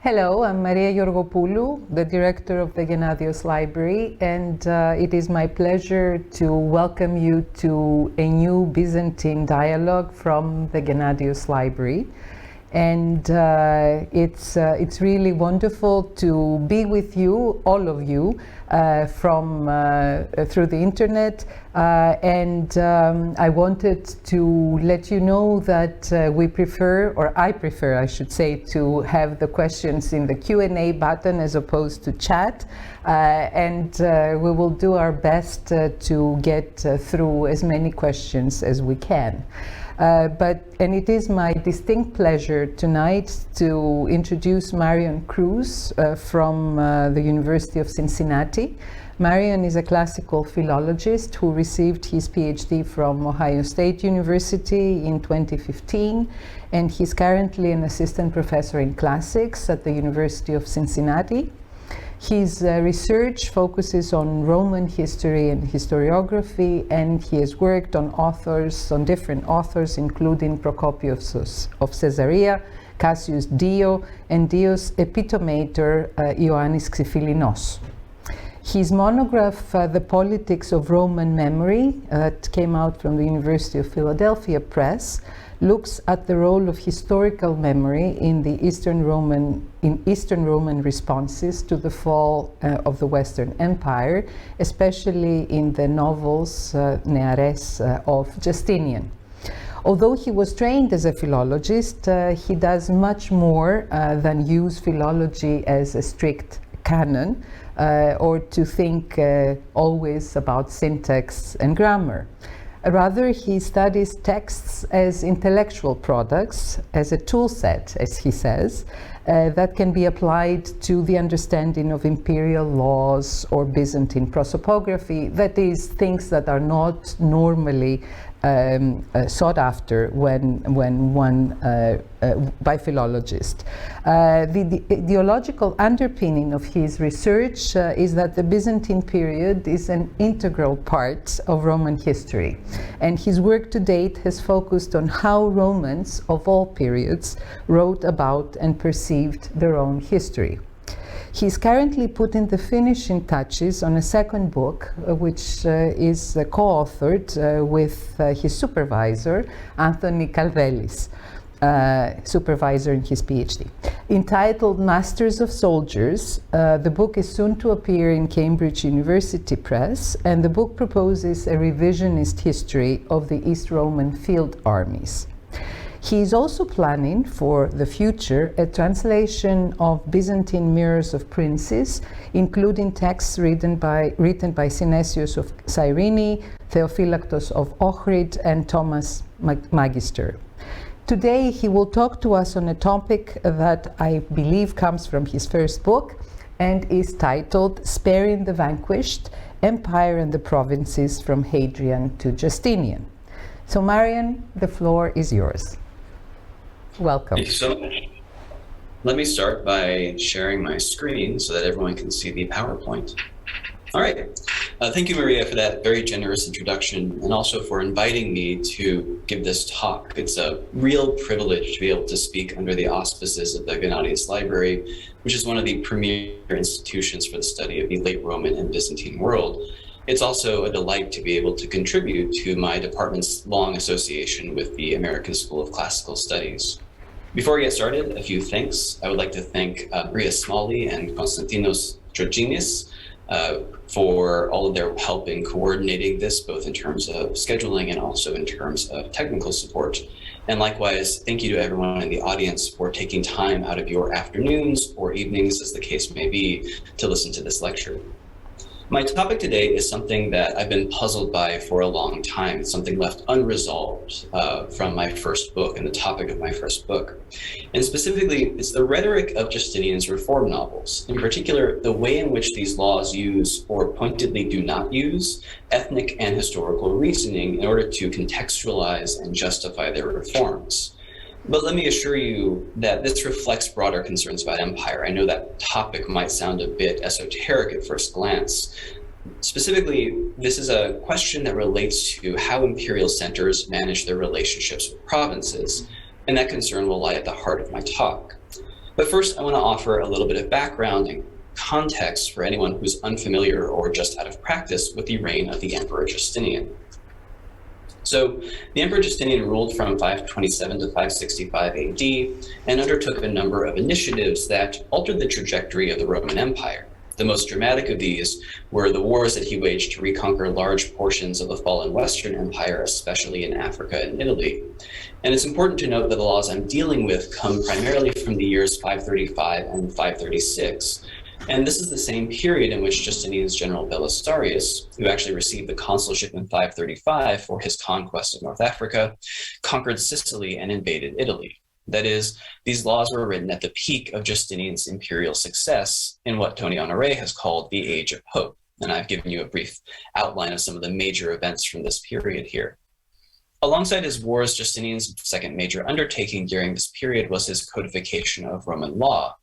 Hello, I'm Maria Georgopoulou, the director of the Gennadius Library, and it is my pleasure to welcome you to a new Byzantine dialogue from the Gennadius Library. And it's really wonderful to be with you, all of you, through the internet. I wanted to let you know that I prefer, I should say, to have the questions in the Q&A button as opposed to chat. We will do our best to get through as many questions as we can. It is my distinct pleasure tonight to introduce Marion Cruz from the University of Cincinnati. Marion is a classical philologist who received his PhD from Ohio State University in 2015, and he's currently an assistant professor in classics at the University of Cincinnati. His research focuses on Roman history and historiography, and he has worked on different authors, including Procopius of Caesarea, Cassius Dio, and Dio's epitomator Ioannis Xyphilinos. His monograph, The Politics of Roman Memory, that came out from the University of Philadelphia Press, looks at the role of historical memory in the Eastern Roman responses to the fall of the Western Empire, especially in the novels Neares of Justinian. Although he was trained as a philologist, he does much more than use philology as a strict canon or to think always about syntax and grammar. Rather, he studies texts as intellectual products, as a tool set, as he says, that can be applied to the understanding of imperial laws or Byzantine prosopography, that is, things that are not normally sought after by philologists. The ideological underpinning of his research is that the Byzantine period is an integral part of Roman history, and his work to date has focused on how Romans of all periods wrote about and perceived their own history. He's currently putting the finishing touches on a second book, which is co-authored with his supervisor, Anthony Calvelis, supervisor in his PhD. Entitled Masters of Soldiers, the book is soon to appear in Cambridge University Press, and the book proposes a revisionist history of the East Roman field armies. He is also planning for the future a translation of Byzantine Mirrors of Princes, including texts written by Synesius of Cyrene, Theophylactos of Ohrid, and Thomas Magister. Today he will talk to us on a topic that I believe comes from his first book and is titled Sparing the Vanquished, Empire and the Provinces from Hadrian to Justinian. So Marion, the floor is yours. Welcome. Thank you so much. Let me start by sharing my screen so that everyone can see the PowerPoint. All right. Thank you, Maria, for that very generous introduction and also for inviting me to give this talk. It's a real privilege to be able to speak under the auspices of the Gennadius Library, which is one of the premier institutions for the study of the late Roman and Byzantine world. It's also a delight to be able to contribute to my department's long association with the American School of Classical Studies. Before we get started, a few thanks. I would like to thank Bria Smalley and Konstantinos Georginis for all of their help in coordinating this, both in terms of scheduling and also in terms of technical support. And likewise, thank you to everyone in the audience for taking time out of your afternoons or evenings, as the case may be, to listen to this lecture. My topic today is something that I've been puzzled by for a long time. It's something left unresolved from my first book and the topic of my first book. And specifically, it's the rhetoric of Justinian's reform novels. In particular, the way in which these laws use, or pointedly do not use, ethnic and historical reasoning in order to contextualize and justify their reforms. But let me assure you that this reflects broader concerns about empire. I know that topic might sound a bit esoteric at first glance. Specifically, this is a question that relates to how imperial centers manage their relationships with provinces, and that concern will lie at the heart of my talk. But first, I want to offer a little bit of background and context for anyone who's unfamiliar or just out of practice with the reign of the Emperor Justinian. So the Emperor Justinian ruled from 527 to 565 AD and undertook a number of initiatives that altered the trajectory of the Roman Empire. The most dramatic of these were the wars that he waged to reconquer large portions of the fallen Western Empire, especially in Africa and Italy. And it's important to note that the laws I'm dealing with come primarily from the years 535 and 536. And this is the same period in which Justinian's general Belisarius, who actually received the consulship in 535 for his conquest of North Africa, conquered Sicily and invaded Italy. That is, these laws were written at the peak of Justinian's imperial success in what Tony Honoré has called the Age of Hope. And I've given you a brief outline of some of the major events from this period here. Alongside his wars, Justinian's second major undertaking during this period was his Codification of Roman Law.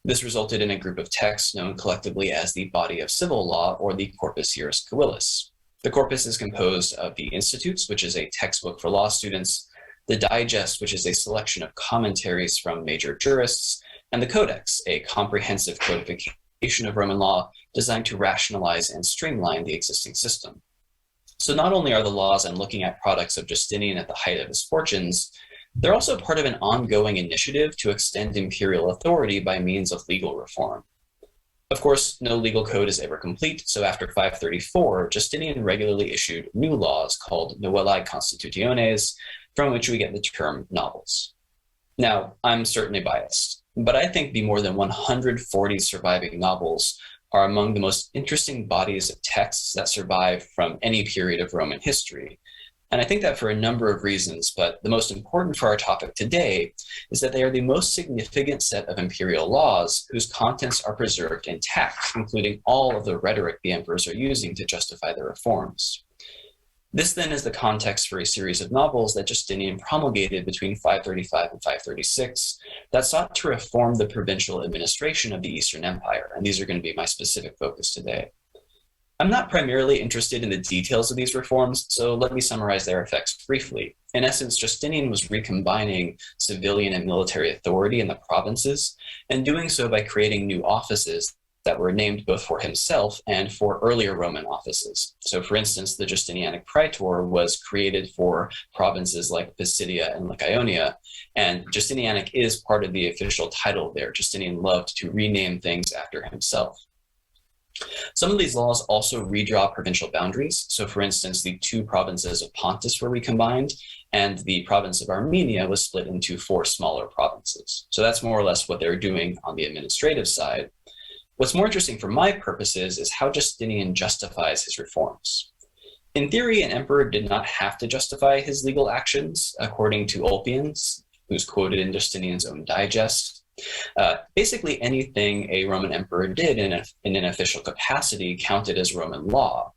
This resulted in a group of texts known collectively as the Body of Civil Law, or the Corpus Juris Civilis. The corpus is composed of the Institutes, which is a textbook for law students, the Digest, which is a selection of commentaries from major jurists, and the Codex, a comprehensive codification of Roman law designed to rationalize and streamline the existing system. So not only are the laws I'm looking at products of Justinian at the height of his fortunes, they're also part of an ongoing initiative to extend imperial authority by means of legal reform. Of course, no legal code is ever complete, so after 534, Justinian regularly issued new laws called Novellae Constitutiones, from which we get the term novels. Now, I'm certainly biased, but I think the more than 140 surviving novels are among the most interesting bodies of texts that survive from any period of Roman history. And I think that for a number of reasons, but the most important for our topic today is that they are the most significant set of imperial laws whose contents are preserved intact, including all of the rhetoric the emperors are using to justify their reforms. This then is the context for a series of novels that Justinian promulgated between 535 and 536 that sought to reform the provincial administration of the Eastern Empire, and these are going to be my specific focus today. I'm not primarily interested in the details of these reforms, so let me summarize their effects briefly. In essence, Justinian was recombining civilian and military authority in the provinces, and doing so by creating new offices that were named both for himself and for earlier Roman offices. So for instance, the Justinianic praetor was created for provinces like Pisidia and Lycaonia, and Justinianic is part of the official title there. Justinian loved to rename things after himself. Some of these laws also redraw provincial boundaries. So for instance, the two provinces of Pontus were recombined, and the province of Armenia was split into 4 smaller provinces. So that's more or less what they're doing on the administrative side. What's more interesting for my purposes is how Justinian justifies his reforms. In theory, an emperor did not have to justify his legal actions, according to Ulpian, who's quoted in Justinian's own digest. Basically, anything a Roman emperor did in an official capacity counted as Roman law.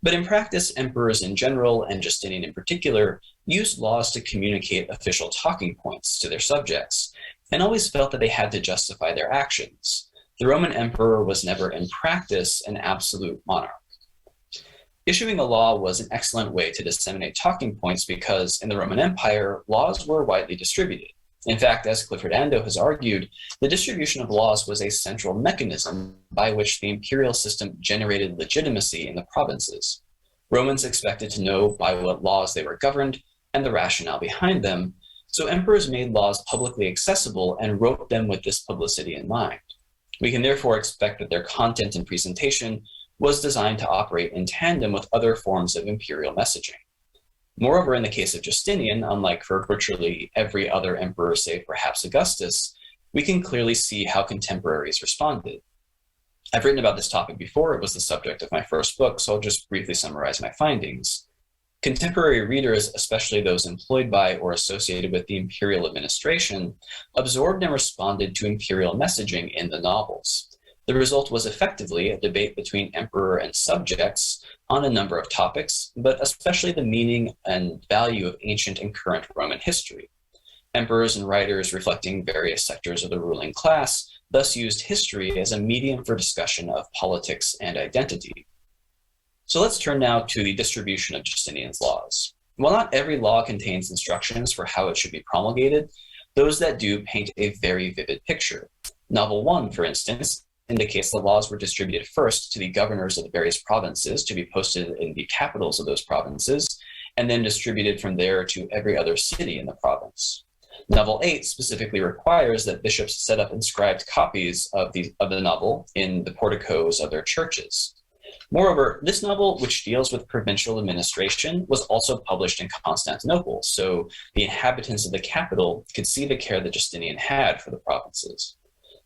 But in practice, emperors in general, and Justinian in particular, used laws to communicate official talking points to their subjects, and always felt that they had to justify their actions. The Roman emperor was never in practice an absolute monarch. Issuing a law was an excellent way to disseminate talking points because in the Roman Empire, laws were widely distributed. In fact, as Clifford Ando has argued, the distribution of laws was a central mechanism by which the imperial system generated legitimacy in the provinces. Romans expected to know by what laws they were governed and the rationale behind them, so emperors made laws publicly accessible and wrote them with this publicity in mind. We can therefore expect that their content and presentation was designed to operate in tandem with other forms of imperial messaging. Moreover, in the case of Justinian, unlike for virtually every other emperor save perhaps Augustus, we can clearly see how contemporaries responded. I've written about this topic before. It was the subject of my first book, so I'll just briefly summarize my findings. Contemporary readers, especially those employed by or associated with the imperial administration, absorbed and responded to imperial messaging in the novels. The result was effectively a debate between emperor and subjects on a number of topics, but especially the meaning and value of ancient and current Roman history. Emperors and writers reflecting various sectors of the ruling class thus used history as a medium for discussion of politics and identity. So let's turn now to the distribution of Justinian's laws. While not every law contains instructions for how it should be promulgated, Those that do paint a very vivid picture. Novel 1, for instance, indicates the laws were distributed first to the governors of the various provinces to be posted in the capitals of those provinces, and then distributed from there to every other city in the province. Novel 8 specifically requires that bishops set up inscribed copies of the novel in the porticos of their churches. Moreover, this novel, which deals with provincial administration, was also published in Constantinople, so the inhabitants of the capital could see the care that Justinian had for the provinces.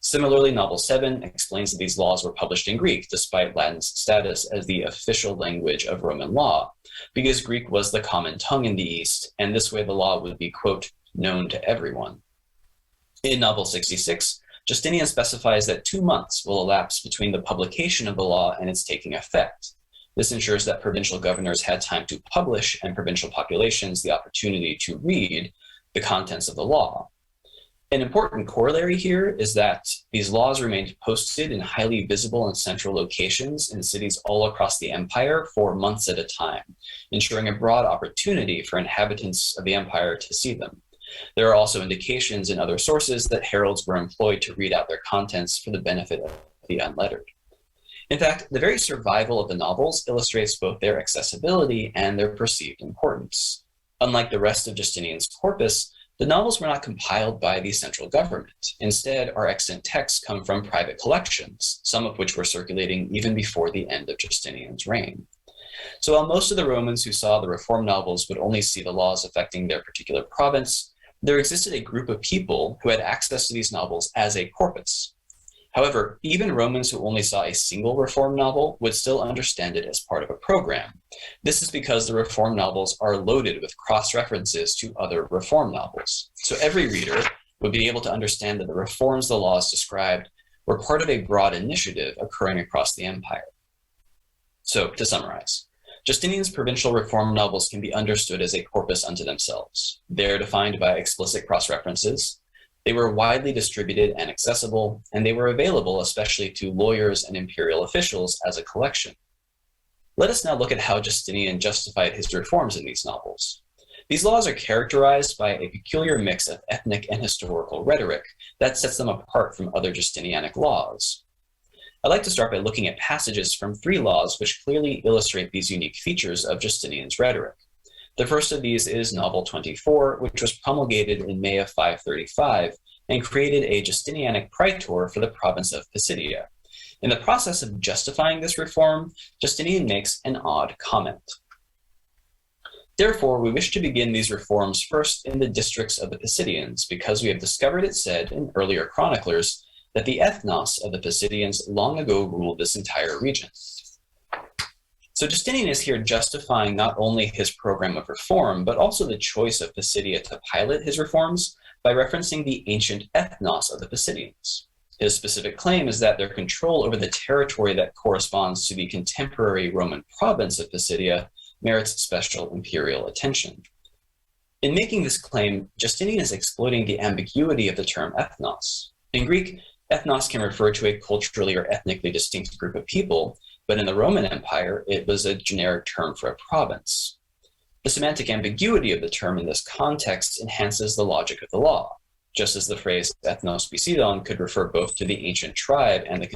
Similarly, Novel 7 explains that these laws were published in Greek, despite Latin's status as the official language of Roman law, because Greek was the common tongue in the East, and this way the law would be, quote, known to everyone. In Novel 66, Justinian specifies that 2 months will elapse between the publication of the law and its taking effect. This ensures that provincial governors had time to publish and provincial populations the opportunity to read the contents of the law. An important corollary here is that these laws remained posted in highly visible and central locations in cities all across the empire for months at a time, ensuring a broad opportunity for inhabitants of the empire to see them. There are also indications in other sources that heralds were employed to read out their contents for the benefit of the unlettered. In fact, the very survival of the novels illustrates both their accessibility and their perceived importance. Unlike the rest of Justinian's corpus, the novels were not compiled by the central government. Instead, our extant texts come from private collections, some of which were circulating even before the end of Justinian's reign. So while most of the Romans who saw the reform novels would only see the laws affecting their particular province, there existed a group of people who had access to these novels as a corpus. However, even Romans who only saw a single reform novel would still understand it as part of a program. This is because the reform novels are loaded with cross-references to other reform novels. So every reader would be able to understand that the reforms the laws described were part of a broad initiative occurring across the empire. So to summarize, Justinian's provincial reform novels can be understood as a corpus unto themselves. They are defined by explicit cross-references. They were widely distributed and accessible, and they were available especially to lawyers and imperial officials as a collection. Let us now look at how Justinian justified his reforms in these novels. These laws are characterized by a peculiar mix of ethnic and historical rhetoric that sets them apart from other Justinianic laws. I'd like to start by looking at passages from 3 laws which clearly illustrate these unique features of Justinian's rhetoric. The first of these is Novel 24, which was promulgated in May of 535 and created a Justinianic praetor for the province of Pisidia. In the process of justifying this reform, Justinian makes an odd comment. Therefore, we wish to begin these reforms first in the districts of the Pisidians, because we have discovered it said in earlier chroniclers that the ethnos of the Pisidians long ago ruled this entire region. So Justinian is here justifying not only his program of reform, but also the choice of Pisidia to pilot his reforms by referencing the ancient ethnos of the Pisidians. His specific claim is that their control over the territory that corresponds to the contemporary Roman province of Pisidia merits special imperial attention. In making this claim, Justinian is exploiting the ambiguity of the term ethnos. In Greek, ethnos can refer to a culturally or ethnically distinct group of people, but in the Roman Empire, it was a generic term for a province. The semantic ambiguity of the term in this context enhances the logic of the law. Just as the phrase ethnos pisidon could refer both to the ancient tribe and the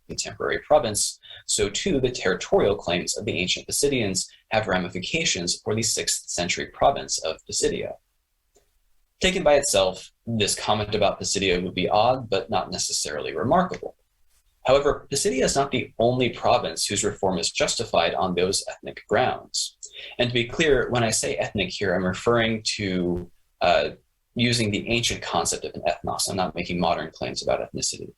contemporary province, so too the territorial claims of the ancient Pisidians have ramifications for the 6th century province of Pisidia. Taken by itself, this comment about Pisidia would be odd, but not necessarily remarkable. However, Pisidia is not the only province whose reform is justified on those ethnic grounds. And to be clear, when I say ethnic here, I'm referring to using the ancient concept of an ethnos. I'm not making modern claims about ethnicity.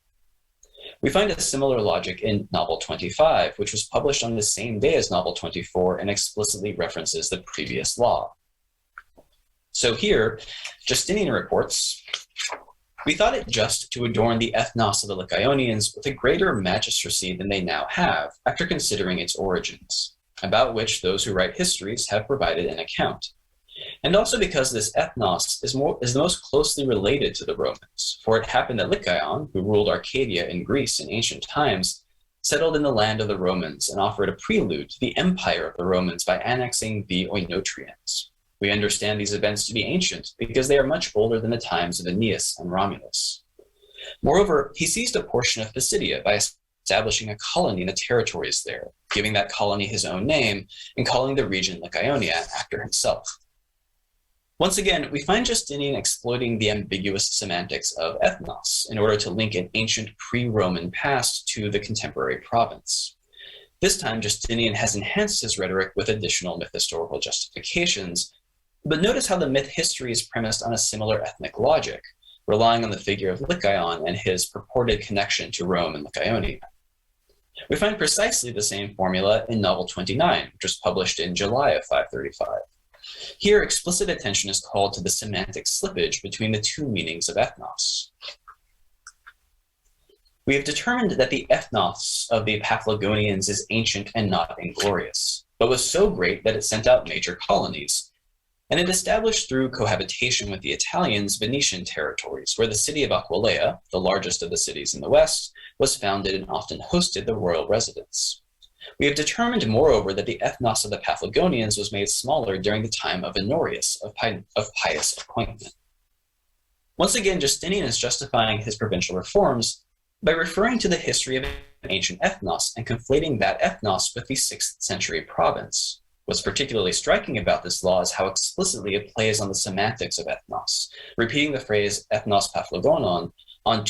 We find a similar logic in Novel 25, which was published on the same day as Novel 24 and explicitly references the previous law. So here, Justinian reports, "We thought it just to adorn the ethnos of the Lycaonians with a greater magistracy than they now have, after considering its origins, about which those who write histories have provided an account. And also because this ethnos is the most closely related to the Romans, for it happened that Lycaon, who ruled Arcadia in Greece in ancient times, settled in the land of the Romans and offered a prelude to the empire of the Romans by annexing the Oinotrians. We understand these events to be ancient because they are much older than the times of Aeneas and Romulus. Moreover, he seized a portion of Pisidia by establishing a colony in the territories there, giving that colony his own name and calling the region Lycaonia after himself. Once again, we find Justinian exploiting the ambiguous semantics of ethnos in order to link an ancient pre-Roman past to the contemporary province. This time, Justinian has enhanced his rhetoric with additional myth-historical justifications, but notice how the myth history is premised on a similar ethnic logic, relying on the figure of Lycaon and his purported connection to Rome and Lycaonia. We find precisely the same formula in Novel 29, which was published in July of 535. Here, explicit attention is called to the semantic slippage between the two meanings of ethnos. We have determined that the ethnos of the Paphlagonians is ancient and not inglorious, but was so great that it sent out major colonies, and it established through cohabitation with the Italians Venetian territories, where the city of Aquileia, the largest of the cities in the west, was founded and often hosted the royal residence. We have determined, moreover, that the ethnos of the Paphlagonians was made smaller during the time of Honorius of pious appointment. Once again, Justinian is justifying his provincial reforms by referring to the history of an ancient ethnos and conflating that ethnos with the 6th century province. What's particularly striking about this law is how explicitly it plays on the semantics of ethnos, repeating the phrase ethnos paphlagonon in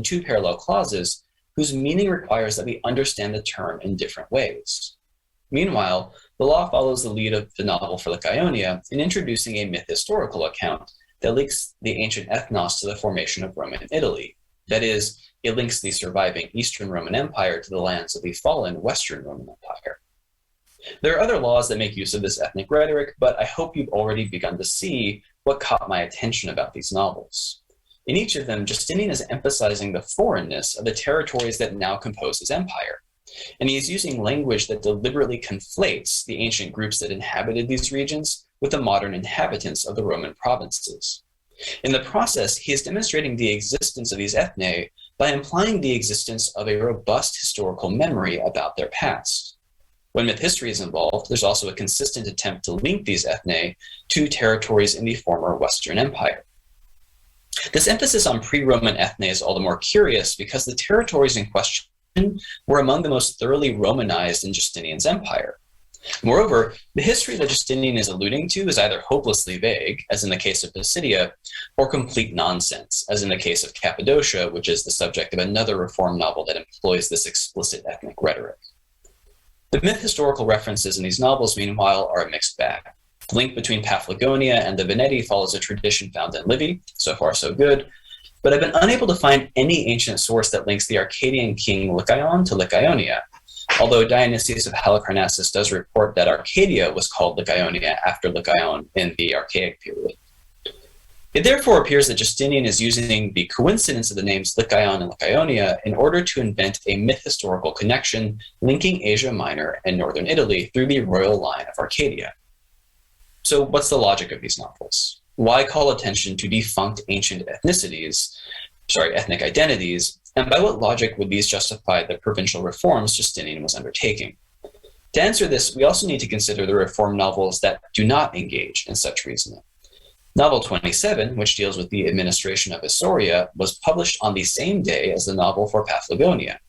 two parallel clauses whose meaning requires that we understand the term in different ways. Meanwhile, the law follows the lead of the novel for Lycaonia in introducing a myth-historical account that links the ancient ethnos to the formation of Roman Italy. That is, it links the surviving Eastern Roman Empire to the lands of the fallen Western Roman Empire. There are other laws that make use of this ethnic rhetoric, but I hope you've already begun to see what caught my attention about these novels. In each of them, Justinian is emphasizing the foreignness of the territories that now compose his empire, and he is using language that deliberately conflates the ancient groups that inhabited these regions with the modern inhabitants of the Roman provinces. In the process, he is demonstrating the existence of these ethne by implying the existence of a robust historical memory about their past. When myth history is involved, there's also a consistent attempt to link these ethne to territories in the former Western Empire. This emphasis on pre-Roman ethne is all the more curious because the territories in question were among the most thoroughly Romanized in Justinian's empire. Moreover, the history that Justinian is alluding to is either hopelessly vague, as in the case of Pisidia, or complete nonsense, as in the case of Cappadocia, which is the subject of another reform novel that employs this explicit ethnic rhetoric. The myth-historical references in these novels, meanwhile, are a mixed bag. The link between Paphlagonia and the Veneti follows a tradition found in Livy, so far so good, but I've been unable to find any ancient source that links the Arcadian king Lycaon to Lycaonia, although Dionysius of Halicarnassus does report that Arcadia was called Lycaonia after Lycaon in the Archaic period. It therefore appears that Justinian is using the coincidence of the names Lycaon and Lycaonia in order to invent a myth-historical connection linking Asia Minor and northern Italy through the royal line of Arcadia. So what's the logic of these novels? Why call attention to defunct ancient ethnic identities, and by what logic would these justify the provincial reforms Justinian was undertaking? To answer this, we also need to consider the reform novels that do not engage in such reasoning. Novel 27, which deals with the administration of Isauria, was published on the same day as the novel for Paphlagonia.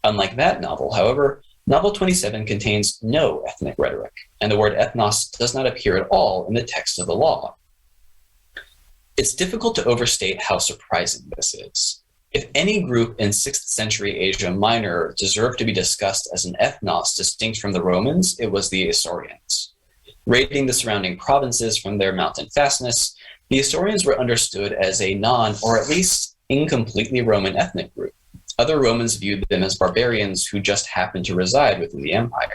Unlike that novel, however, Novel 27 contains no ethnic rhetoric, and the word ethnos does not appear at all in the text of the law. It's difficult to overstate how surprising this is. If any group in 6th century Asia Minor deserved to be discussed as an ethnos distinct from the Romans, it was the Isaurians. Raiding the surrounding provinces from their mountain fastness, the Isaurians were understood as a non, or at least incompletely Roman ethnic group. Other Romans viewed them as barbarians who just happened to reside within the empire.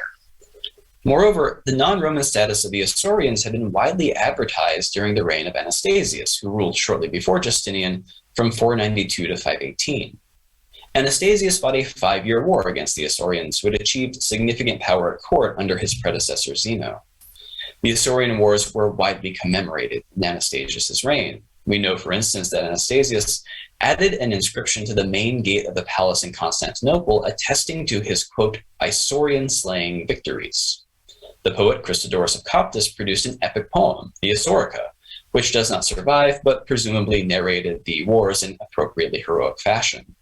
Moreover, the non-Roman status of the Isaurians had been widely advertised during the reign of Anastasius, who ruled shortly before Justinian from 492 to 518. Anastasius fought a 5-year war against the Isaurians, who had achieved significant power at court under his predecessor Zeno. The Isaurian wars were widely commemorated in Anastasius' reign. We know, for instance, that Anastasius added an inscription to the main gate of the palace in Constantinople attesting to his, quote, Isaurian slaying victories. The poet Chrysodorus of Coptus produced an epic poem, the Isaurica, which does not survive, but presumably narrated the wars in appropriately heroic fashion.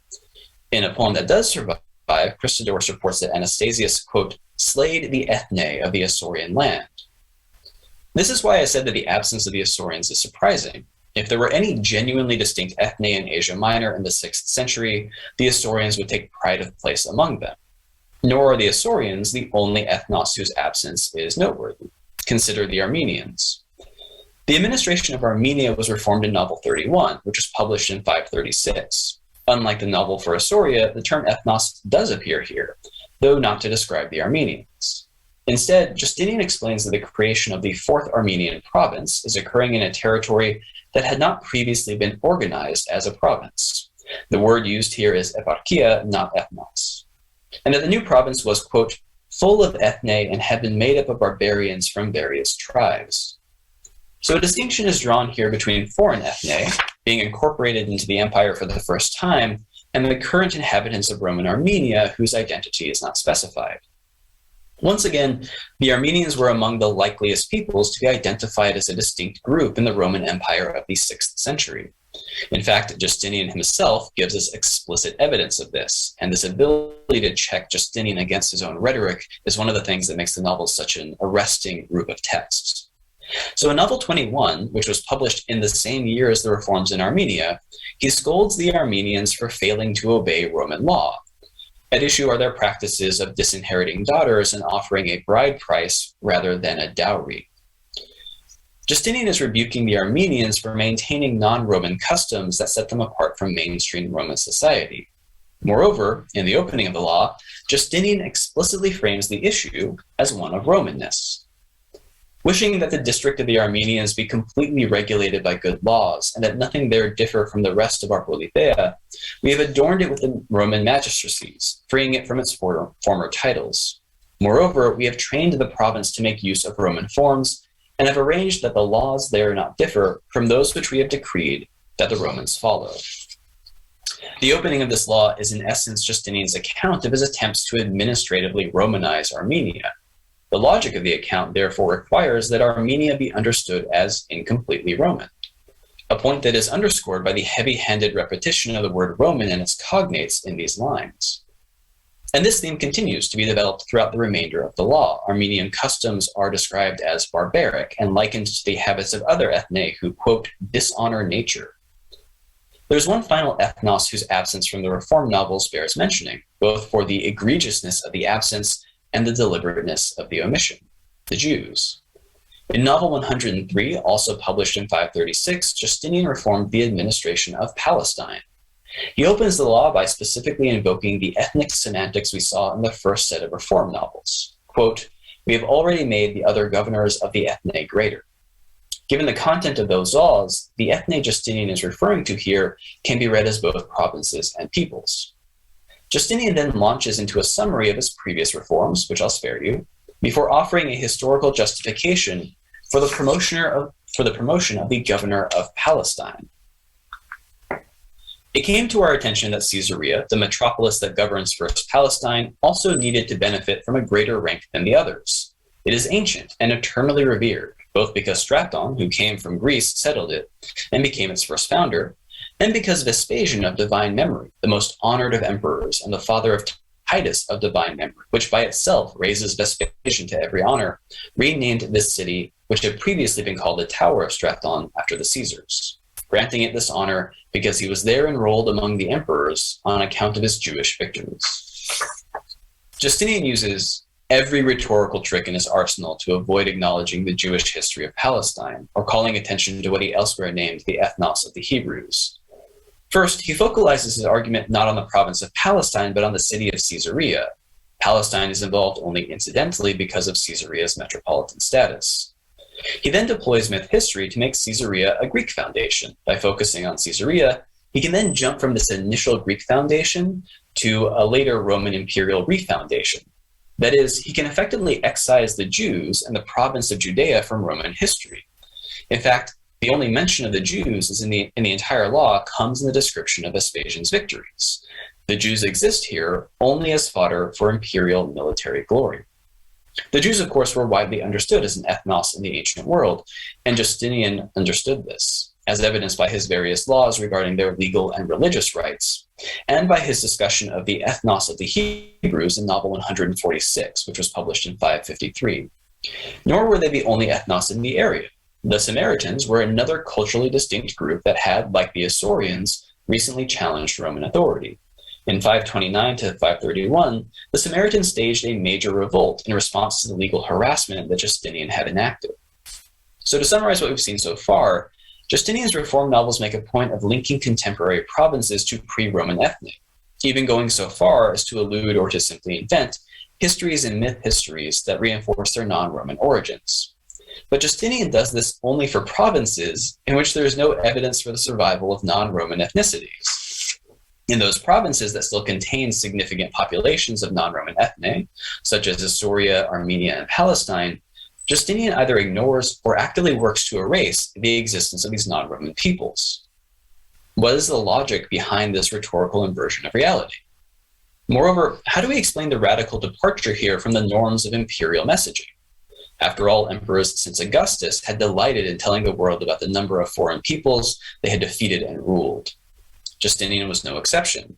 In a poem that does survive, Chrysodorus reports that Anastasius, quote, slayed the ethne of the Isaurian land. This is why I said that the absence of the Isaurians is surprising. If there were any genuinely distinct ethne in Asia Minor in the 6th century, the Isaurians would take pride of place among them. Nor are the Isaurians the only ethnos whose absence is noteworthy. Consider the Armenians. The administration of Armenia was reformed in Novel 31, which was published in 536. Unlike the novel for Isauria, the term ethnos does appear here, though not to describe the Armenians. Instead, Justinian explains that the creation of the 4th Armenian province is occurring in a territory that had not previously been organized as a province. The word used here is eparchia, not ethnos. And that the new province was, quote, full of ethne and had been made up of barbarians from various tribes. So a distinction is drawn here between foreign ethne, being incorporated into the empire for the first time, and the current inhabitants of Roman Armenia, whose identity is not specified. Once again, the Armenians were among the likeliest peoples to be identified as a distinct group in the Roman Empire of the 6th century. In fact, Justinian himself gives us explicit evidence of this, and this ability to check Justinian against his own rhetoric is one of the things that makes the novel such an arresting group of texts. So in Novel 21, which was published in the same year as the reforms in Armenia, he scolds the Armenians for failing to obey Roman law. At issue are their practices of disinheriting daughters and offering a bride price rather than a dowry. Justinian is rebuking the Armenians for maintaining non-Roman customs that set them apart from mainstream Roman society. Moreover, in the opening of the law, Justinian explicitly frames the issue as one of Romanness. Wishing that the district of the Armenians be completely regulated by good laws, and that nothing there differ from the rest of our Politeia, we have adorned it with the Roman magistracies, freeing it from its former titles. Moreover, we have trained the province to make use of Roman forms, and have arranged that the laws there not differ from those which we have decreed that the Romans follow. The opening of this law is in essence Justinian's account of his attempts to administratively Romanize Armenia. The logic of the account therefore requires that Armenia be understood as incompletely Roman, a point that is underscored by the heavy-handed repetition of the word Roman and its cognates in these lines. And this theme continues to be developed throughout the remainder of the law. Armenian customs are described as barbaric and likened to the habits of other ethne who, quote, dishonor nature. There's one final ethnos whose absence from the Reform novels bears mentioning, both for the egregiousness of the absence and the deliberateness of the omission, the Jews. In Novel 103, also published in 536, Justinian reformed the administration of Palestine. He opens the law by specifically invoking the ethnic semantics we saw in the first set of Reform novels. Quote, we have already made the other governors of the ethne greater. Given the content of those laws, the ethne Justinian is referring to here can be read as both provinces and peoples. Justinian then launches into a summary of his previous reforms, which I'll spare you, before offering a historical justification for the promotion of the governor of Palestine. It came to our attention that Caesarea, the metropolis that governs First Palestine, also needed to benefit from a greater rank than the others. It is ancient and eternally revered, both because Straton, who came from Greece, settled it and became its first founder, and because Vespasian of divine memory, the most honored of emperors and the father of Titus of divine memory, which by itself raises Vespasian to every honor, renamed this city, which had previously been called the Tower of Straton after the Caesars, granting it this honor because he was there enrolled among the emperors on account of his Jewish victories. Justinian uses every rhetorical trick in his arsenal to avoid acknowledging the Jewish history of Palestine, or calling attention to what he elsewhere named the ethnos of the Hebrews. First, he focalizes his argument not on the province of Palestine, but on the city of Caesarea. Palestine is involved only incidentally because of Caesarea's metropolitan status. He then deploys myth history to make Caesarea a Greek foundation. By focusing on Caesarea, he can then jump from this initial Greek foundation to a later Roman imperial refoundation. That is, he can effectively excise the Jews and the province of Judea from Roman history. In fact, the only mention of the Jews is in the entire law comes in the description of Vespasian's victories. The Jews exist here only as fodder for imperial military glory. The Jews, of course, were widely understood as an ethnos in the ancient world, and Justinian understood this, as evidenced by his various laws regarding their legal and religious rights, and by his discussion of the ethnos of the Hebrews in Novel 146, which was published in 553. Nor were they the only ethnos in the area. The Samaritans were another culturally distinct group that had, like the Isaurians, recently challenged Roman authority. In 529 to 531, the Samaritans staged a major revolt in response to the legal harassment that Justinian had enacted. So to summarize what we've seen so far, Justinian's reform novels make a point of linking contemporary provinces to pre-Roman ethne, even going so far as to allude or to simply invent histories and myth histories that reinforce their non-Roman origins. But Justinian does this only for provinces in which there is no evidence for the survival of non-Roman ethnicities. In those provinces that still contain significant populations of non-Roman ethne, such as Isauria, Armenia, and Palestine, Justinian either ignores or actively works to erase the existence of these non-Roman peoples. What is the logic behind this rhetorical inversion of reality? Moreover, how do we explain the radical departure here from the norms of imperial messaging? After all, emperors since Augustus had delighted in telling the world about the number of foreign peoples they had defeated and ruled. Justinian was no exception.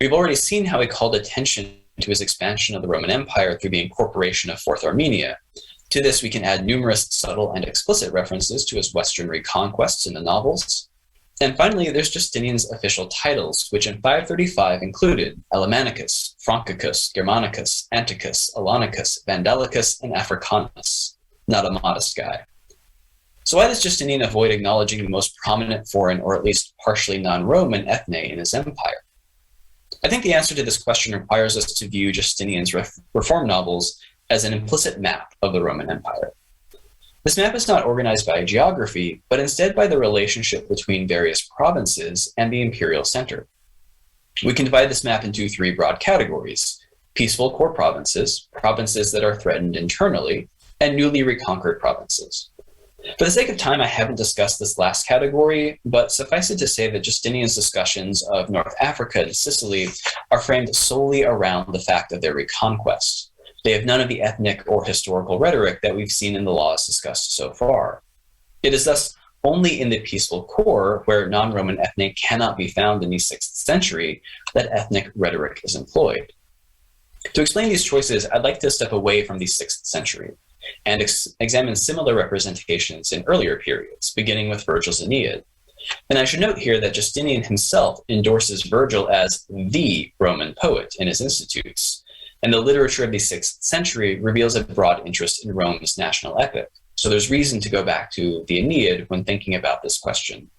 We've already seen how he called attention to his expansion of the Roman Empire through the incorporation of Fourth Armenia. To this, we can add numerous subtle and explicit references to his Western reconquests in the novels. And finally, there's Justinian's official titles, which in 535 included Alemannicus, Francicus, Germanicus, Anticus, Alanicus, Vandalicus, and Africanus. Not a modest guy. So why does Justinian avoid acknowledging the most prominent foreign, or at least partially non-Roman, ethne in his empire? I think the answer to this question requires us to view Justinian's reform novels as an implicit map of the Roman Empire. This map is not organized by geography, but instead by the relationship between various provinces and the imperial center. We can divide this map into three broad categories: peaceful core provinces, provinces that are threatened internally, and newly reconquered provinces. For the sake of time, I haven't discussed this last category, but suffice it to say that Justinian's discussions of North Africa and Sicily are framed solely around the fact of their reconquest. They have none of the ethnic or historical rhetoric that we've seen in the laws discussed so far. It is thus only in the peaceful core, where non-Roman ethne cannot be found in the 6th century, that ethnic rhetoric is employed. To explain these choices, I'd like to step away from the 6th century and examine similar representations in earlier periods, beginning with Virgil's Aeneid. And I should note here that Justinian himself endorses Virgil as the Roman poet in his Institutes, and the literature of the 6th century reveals a broad interest in Rome's national epic. So there's reason to go back to the Aeneid when thinking about this question.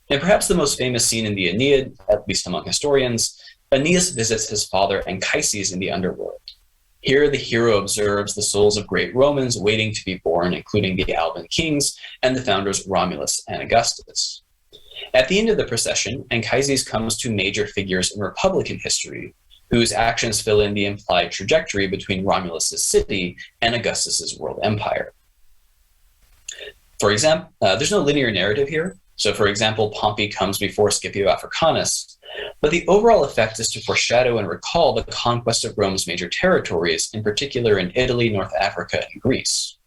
And perhaps the most famous scene in the Aeneid, at least among historians, Aeneas visits his father Anchises in the underworld. Here, the hero observes the souls of great Romans waiting to be born, including the Alban kings and the founders Romulus and Augustus. At the end of the procession, Anchises comes to major figures in Republican history, whose actions fill in the implied trajectory between Romulus's city and Augustus's world empire. For example, there's no linear narrative here. So for example, Pompey comes before Scipio Africanus, but the overall effect is to foreshadow and recall the conquest of Rome's major territories, in particular in Italy, North Africa, and Greece.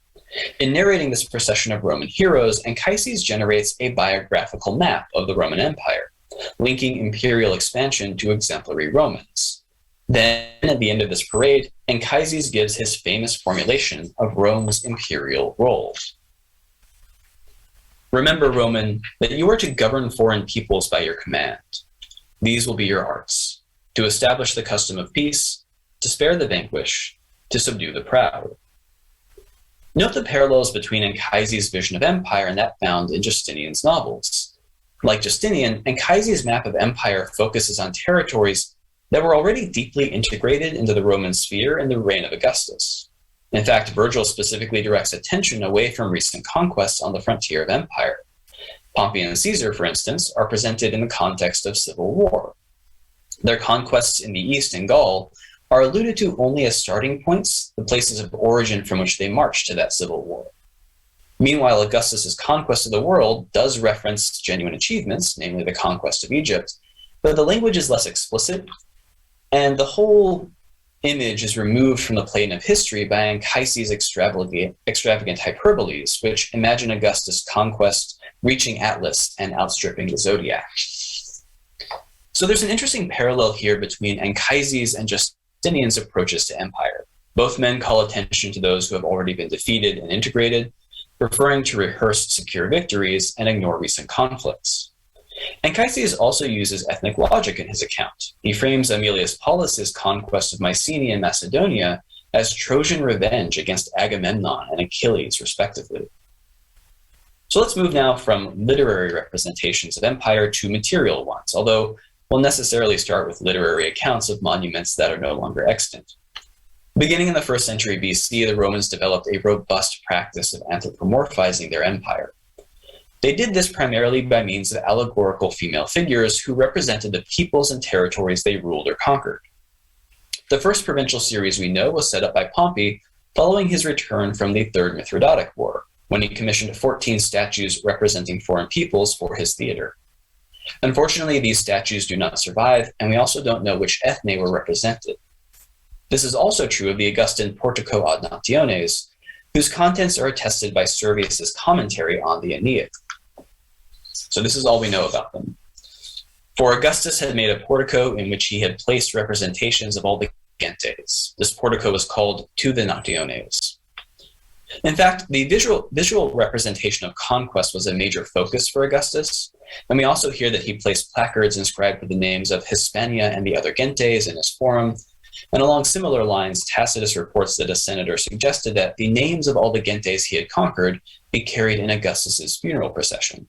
In narrating this procession of Roman heroes, Anchises generates a biographical map of the Roman Empire, linking imperial expansion to exemplary Romans. Then, at the end of this parade, Anchises gives his famous formulation of Rome's imperial role. Remember, Roman, that you are to govern foreign peoples by your command. These will be your arts: to establish the custom of peace, to spare the vanquished, to subdue the proud. Note the parallels between Anchises' vision of empire and that found in Justinian's novels. Like Justinian, Anchises' map of empire focuses on territories that were already deeply integrated into the Roman sphere in the reign of Augustus. In fact, Virgil specifically directs attention away from recent conquests on the frontier of empire. Pompey and Caesar, for instance, are presented in the context of civil war. Their conquests in the East and Gaul are alluded to only as starting points, the places of origin from which they marched to that civil war. Meanwhile, Augustus's conquest of the world does reference genuine achievements, namely the conquest of Egypt, but the language is less explicit, and the whole image is removed from the plane of history by Anchises' extravagant hyperboles, which imagine Augustus' conquest reaching Atlas and outstripping the zodiac. So there's an interesting parallel here between Anchises and Justinian's approaches to empire. Both men call attention to those who have already been defeated and integrated, preferring to rehearse secure victories and ignore recent conflicts. Anchises also uses ethnic logic in his account. He frames Aemilius Paulus's conquest of Mycenae and Macedonia as Trojan revenge against Agamemnon and Achilles, respectively. So let's move now from literary representations of empire to material ones, although we'll necessarily start with literary accounts of monuments that are no longer extant. Beginning in the 1st century BC, the Romans developed a robust practice of anthropomorphizing their empire. They did this primarily by means of allegorical female figures who represented the peoples and territories they ruled or conquered. The first provincial series we know was set up by Pompey following his return from the Third Mithridatic War, when he commissioned 14 statues representing foreign peoples for his theater. Unfortunately, these statues do not survive, and we also don't know which ethne were represented. This is also true of the Augustan Portico ad Nationes, whose contents are attested by Servius's commentary on the Aeneid. So this is all we know about them. For Augustus had made a portico in which he had placed representations of all the gentes. This portico was called To the Nationes. In fact, the visual representation of conquest was a major focus for Augustus, and we also hear that he placed placards inscribed with the names of Hispania and the other gentes in his forum. And along similar lines, Tacitus reports that a senator suggested that the names of all the gentes he had conquered be carried in Augustus's funeral procession.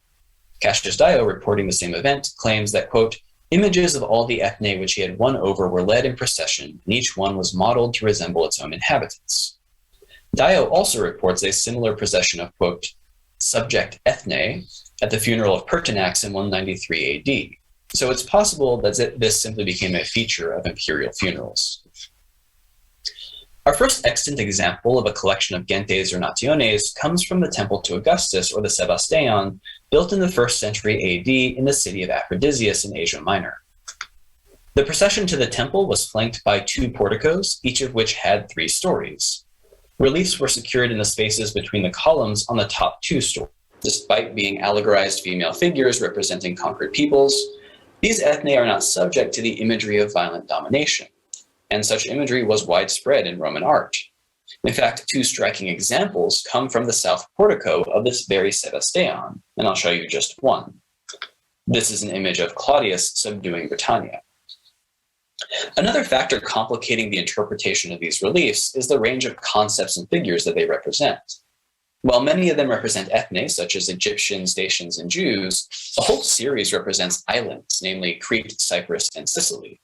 Cassius Dio, reporting the same event, claims that, quote, images of all the ethne which he had won over were led in procession, and each one was modeled to resemble its own inhabitants. Dio also reports a similar procession of, quote, subject ethne at the funeral of Pertinax in 193 AD. So it's possible that this simply became a feature of imperial funerals. Our first extant example of a collection of gentes or nationes comes from the temple to Augustus, or the Sevasteon, built in the 1st century AD in the city of Aphrodisias in Asia Minor. The procession to the temple was flanked by 2 porticos, each of which had 3 stories. Reliefs were secured in the spaces between the columns on the top 2 stories. Despite being allegorized female figures representing conquered peoples, these ethne are not subject to the imagery of violent domination, and such imagery was widespread in Roman art. In fact, 2 striking examples come from the south portico of this very Sevasteon, and I'll show you just one. This is an image of Claudius subduing Britannia. Another factor complicating the interpretation of these reliefs is the range of concepts and figures that they represent. While many of them represent ethne, such as Egyptians, Dacians, and Jews, the whole series represents islands, namely Crete, Cyprus, and Sicily.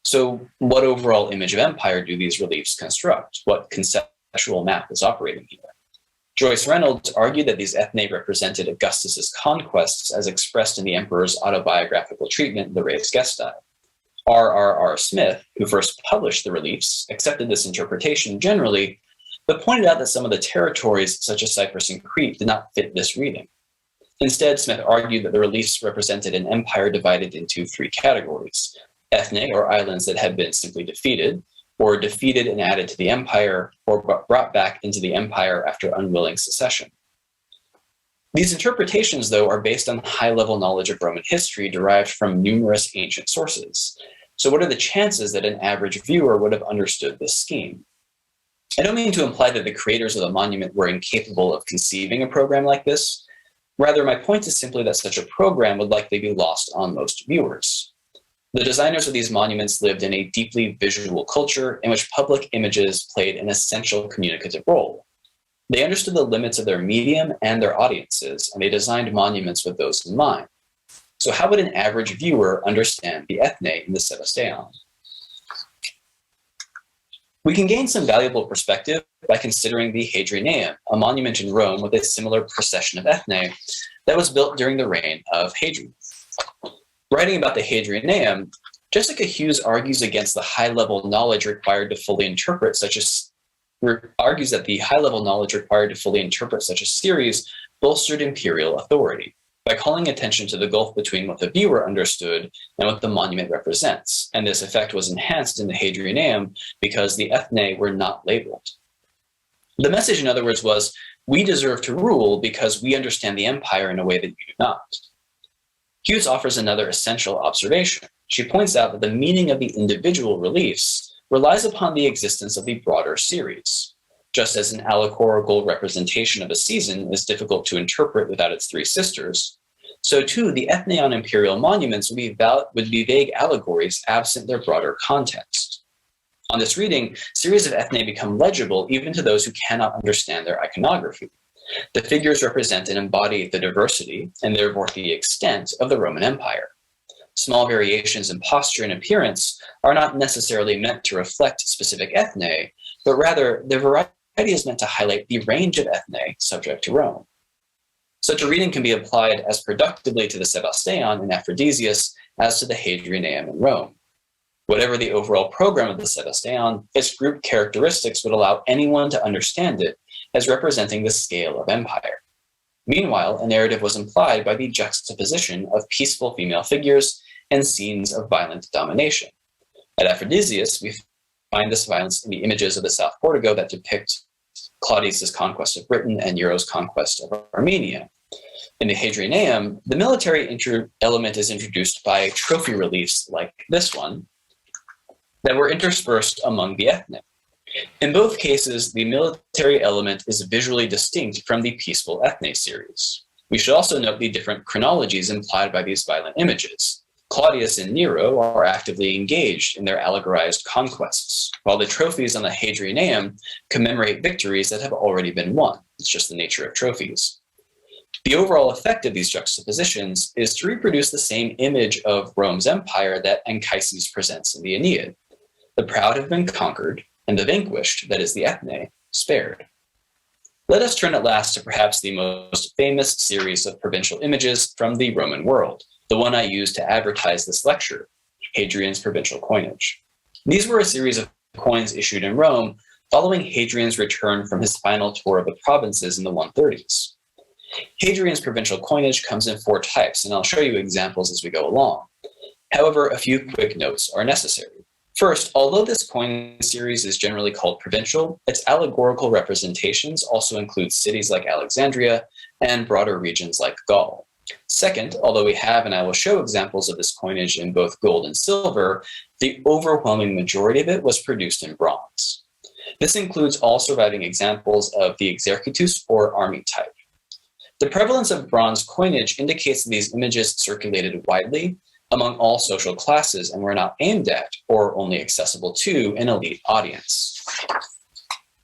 So what overall image of empire do these reliefs construct? What conceptual map is operating here? Joyce Reynolds argued that these ethne represented Augustus's conquests as expressed in the emperor's autobiographical treatment, the Res Gestae. R.R.R. Smith, who first published the reliefs, accepted this interpretation generally, but pointed out that some of the territories, such as Cyprus and Crete, did not fit this reading. Instead, Smith argued that the reliefs represented an empire divided into 3 categories: ethne, or islands that had been simply defeated, or defeated and added to the empire, or brought back into the empire after unwilling secession. These interpretations, though, are based on high-level knowledge of Roman history derived from numerous ancient sources. So what are the chances that an average viewer would have understood this scheme? I don't mean to imply that the creators of the monument were incapable of conceiving a program like this. Rather, my point is simply that such a program would likely be lost on most viewers. The designers of these monuments lived in a deeply visual culture in which public images played an essential communicative role. They understood the limits of their medium and their audiences, and they designed monuments with those in mind. So how would an average viewer understand the ethne in the Sevasteon? We can gain some valuable perspective by considering the Hadrianeum, a monument in Rome with a similar procession of ethne that was built during the reign of Hadrian. Writing about the Hadrianeum, Jessica Hughes argues against the high-level knowledge required to fully interpret such a series bolstered imperial authority. by calling attention to the gulf between what the viewer understood and what the monument represents, and this effect was enhanced in the Hadrianeum because the ethne were not labeled. The message, in other words, was, we deserve to rule because we understand the empire in a way that you do not. Hughes offers another essential observation. She points out that the meaning of the individual reliefs relies upon the existence of the broader series. Just as an allegorical representation of a season is difficult to interpret without its three sisters, so too the ethne on imperial monuments would be vague allegories absent their broader context. On this reading, series of ethne become legible even to those who cannot understand their iconography. The figures represent and embody the diversity, and therefore the extent, of the Roman Empire. Small variations in posture and appearance are not necessarily meant to reflect specific ethne, but rather the variety is meant to highlight the range of ethne subject to Rome. Such a reading can be applied as productively to the Sevasteon in Aphrodisias as to the Hadrianeum in Rome. Whatever the overall program of the Sevasteon, its group characteristics would allow anyone to understand it as representing the scale of empire. Meanwhile, a narrative was implied by the juxtaposition of peaceful female figures and scenes of violent domination. At Aphrodisias, we find this violence in the images of the South Portico that depict Claudius's conquest of Britain and Nero's conquest of Armenia. In the Hadrianeum, the military element is introduced by trophy reliefs like this one that were interspersed among the ethne. In both cases, the military element is visually distinct from the peaceful ethne series. We should also note the different chronologies implied by these violent images. Claudius and Nero are actively engaged in their allegorized conquests, while the trophies on the Hadrianeum commemorate victories that have already been won. It's just the nature of trophies. The overall effect of these juxtapositions is to reproduce the same image of Rome's empire that Anchises presents in the Aeneid. The proud have been conquered, and the vanquished, that is the ethne, spared. Let us turn at last to perhaps the most famous series of provincial images from the Roman world, the one I used to advertise this lecture, Hadrian's provincial coinage. These were a series of coins issued in Rome following Hadrian's return from his final tour of the provinces in the 130s. Hadrian's provincial coinage comes in 4 types, and I'll show you examples as we go along. However, a few quick notes are necessary. First, although this coin series is generally called provincial, its allegorical representations also include cities like Alexandria and broader regions like Gaul. Second, although we have, and I will show examples of this coinage in both gold and silver, the overwhelming majority of it was produced in bronze. This includes all surviving examples of the exercitus or army type. The prevalence of bronze coinage indicates that these images circulated widely among all social classes and were not aimed at or only accessible to an elite audience.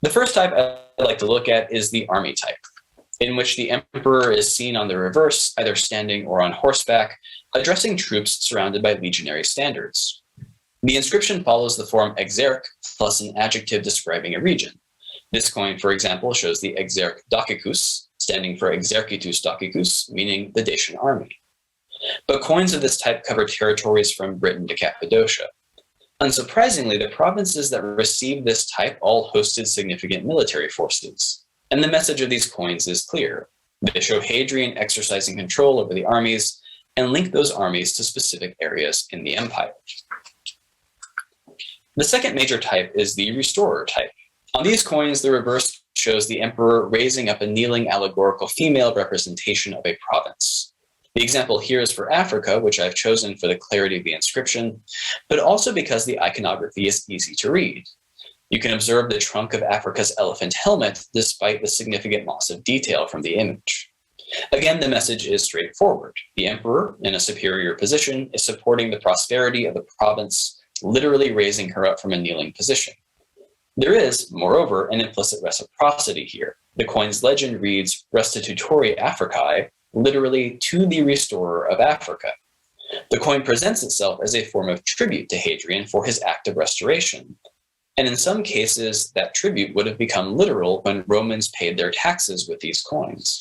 The first type I'd like to look at is the army type, in which the emperor is seen on the reverse, either standing or on horseback, addressing troops surrounded by legionary standards. The inscription follows the form exerc plus an adjective describing a region. This coin, for example, shows the exerc Dacicus, standing for exercitus Dacicus, meaning the Dacian army. But coins of this type cover territories from Britain to Cappadocia. Unsurprisingly, the provinces that received this type all hosted significant military forces, and the message of these coins is clear. They show Hadrian exercising control over the armies and link those armies to specific areas in the empire. The second major type is the restorer type. On these coins, the reverse shows the emperor raising up a kneeling allegorical female representation of a province. The example here is for Africa, which I've chosen for the clarity of the inscription, but also because the iconography is easy to read. You can observe the trunk of Africa's elephant helmet despite the significant loss of detail from the image. Again, the message is straightforward. The emperor, in a superior position, is supporting the prosperity of the province, literally raising her up from a kneeling position. There is, moreover, an implicit reciprocity here. The coin's legend reads Restitutori Africae, literally to the restorer of Africa. The coin presents itself as a form of tribute to Hadrian for his act of restoration. And in some cases, that tribute would have become literal when Romans paid their taxes with these coins.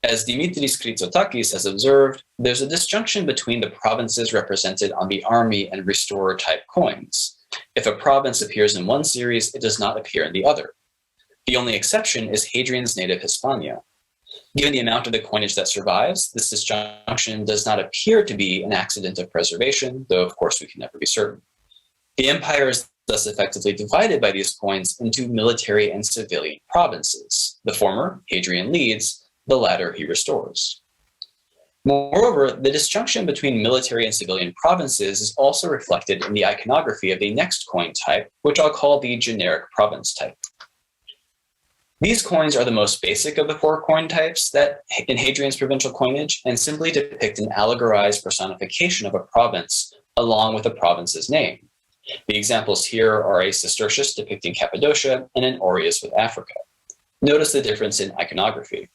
As Dimitris Kritsotakis has observed, there's a disjunction between the provinces represented on the army and restorer type coins. If a province appears in one series, it does not appear in the other. The only exception is Hadrian's native Hispania. Given the amount of the coinage that survives, this disjunction does not appear to be an accident of preservation, though of course we can never be certain. The empire is thus effectively divided by these coins into military and civilian provinces. The former, Hadrian leads, the latter he restores. Moreover, the disjunction between military and civilian provinces is also reflected in the iconography of the next coin type, which I'll call the generic province type. These coins are the most basic of the four coin types that in Hadrian's provincial coinage and simply depict an allegorized personification of a province along with a province's name. The examples here are a sestertius depicting Cappadocia and an aureus with Africa. Notice the difference in iconography.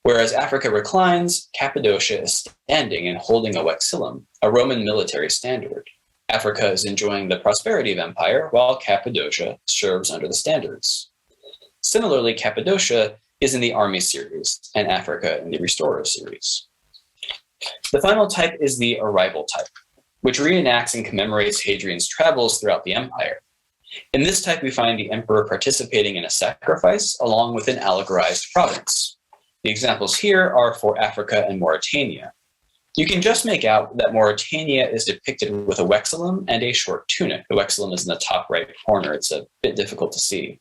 Whereas Africa reclines, Cappadocia is standing and holding a vexillum, a Roman military standard. Africa is enjoying the prosperity of empire, while Cappadocia serves under the standards. Similarly, Cappadocia is in the army series, and Africa in the restorer series. The final type is the arrival type, which reenacts and commemorates Hadrian's travels throughout the empire. In this type, we find the emperor participating in a sacrifice along with an allegorized province. The examples here are for Africa and Mauritania. You can just make out that Mauritania is depicted with a vexillum and a short tunic. The vexillum is in the top right corner. It's a bit difficult to see.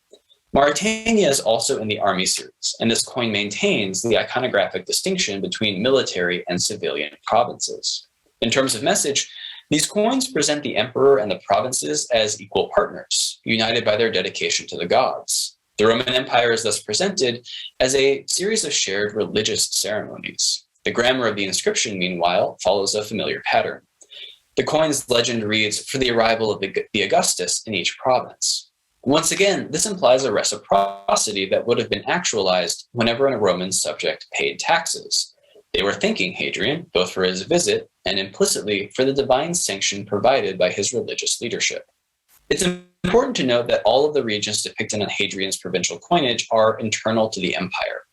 Mauritania is also in the army series, and this coin maintains the iconographic distinction between military and civilian provinces. In terms of message, these coins present the emperor and the provinces as equal partners, united by their dedication to the gods. The Roman Empire is thus presented as a series of shared religious ceremonies. The grammar of the inscription, meanwhile, follows a familiar pattern. The coin's legend reads, "For the arrival of the Augustus in each province." Once again, this implies a reciprocity that would have been actualized whenever a Roman subject paid taxes. They were thanking Hadrian, both for his visit and implicitly for the divine sanction provided by his religious leadership. It's important to note that all of the regions depicted on Hadrian's provincial coinage are internal to the empire.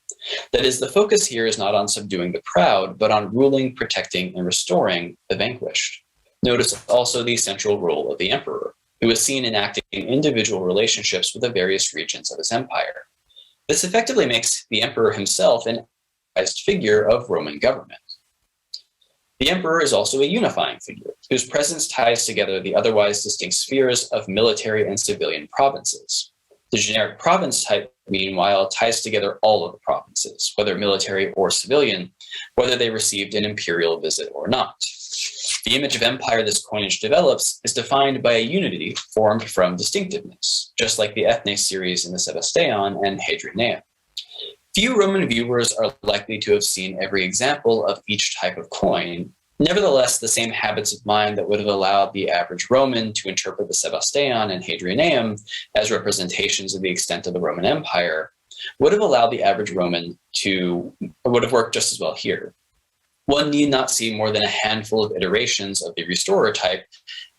That is, the focus here is not on subduing the proud, but on ruling, protecting, and restoring the vanquished. Notice also the central role of the emperor, who is seen enacting individual relationships with the various regions of his empire. This effectively makes the emperor himself an organized figure of Roman government. The emperor is also a unifying figure, whose presence ties together the otherwise distinct spheres of military and civilian provinces. The generic province type, meanwhile, ties together all of the provinces, whether military or civilian, whether they received an imperial visit or not. The image of empire this coinage develops is defined by a unity formed from distinctiveness, just like the ethne series in the Sevasteon and Hadrian. Few Roman viewers are likely to have seen every example of each type of coin. Nevertheless, the same habits of mind that would have allowed the average Roman to interpret the Sevasteon and Hadrian as representations of the extent of the Roman Empire would have allowed the average Roman would have worked just as well here. One need not see more than a handful of iterations of the restorer type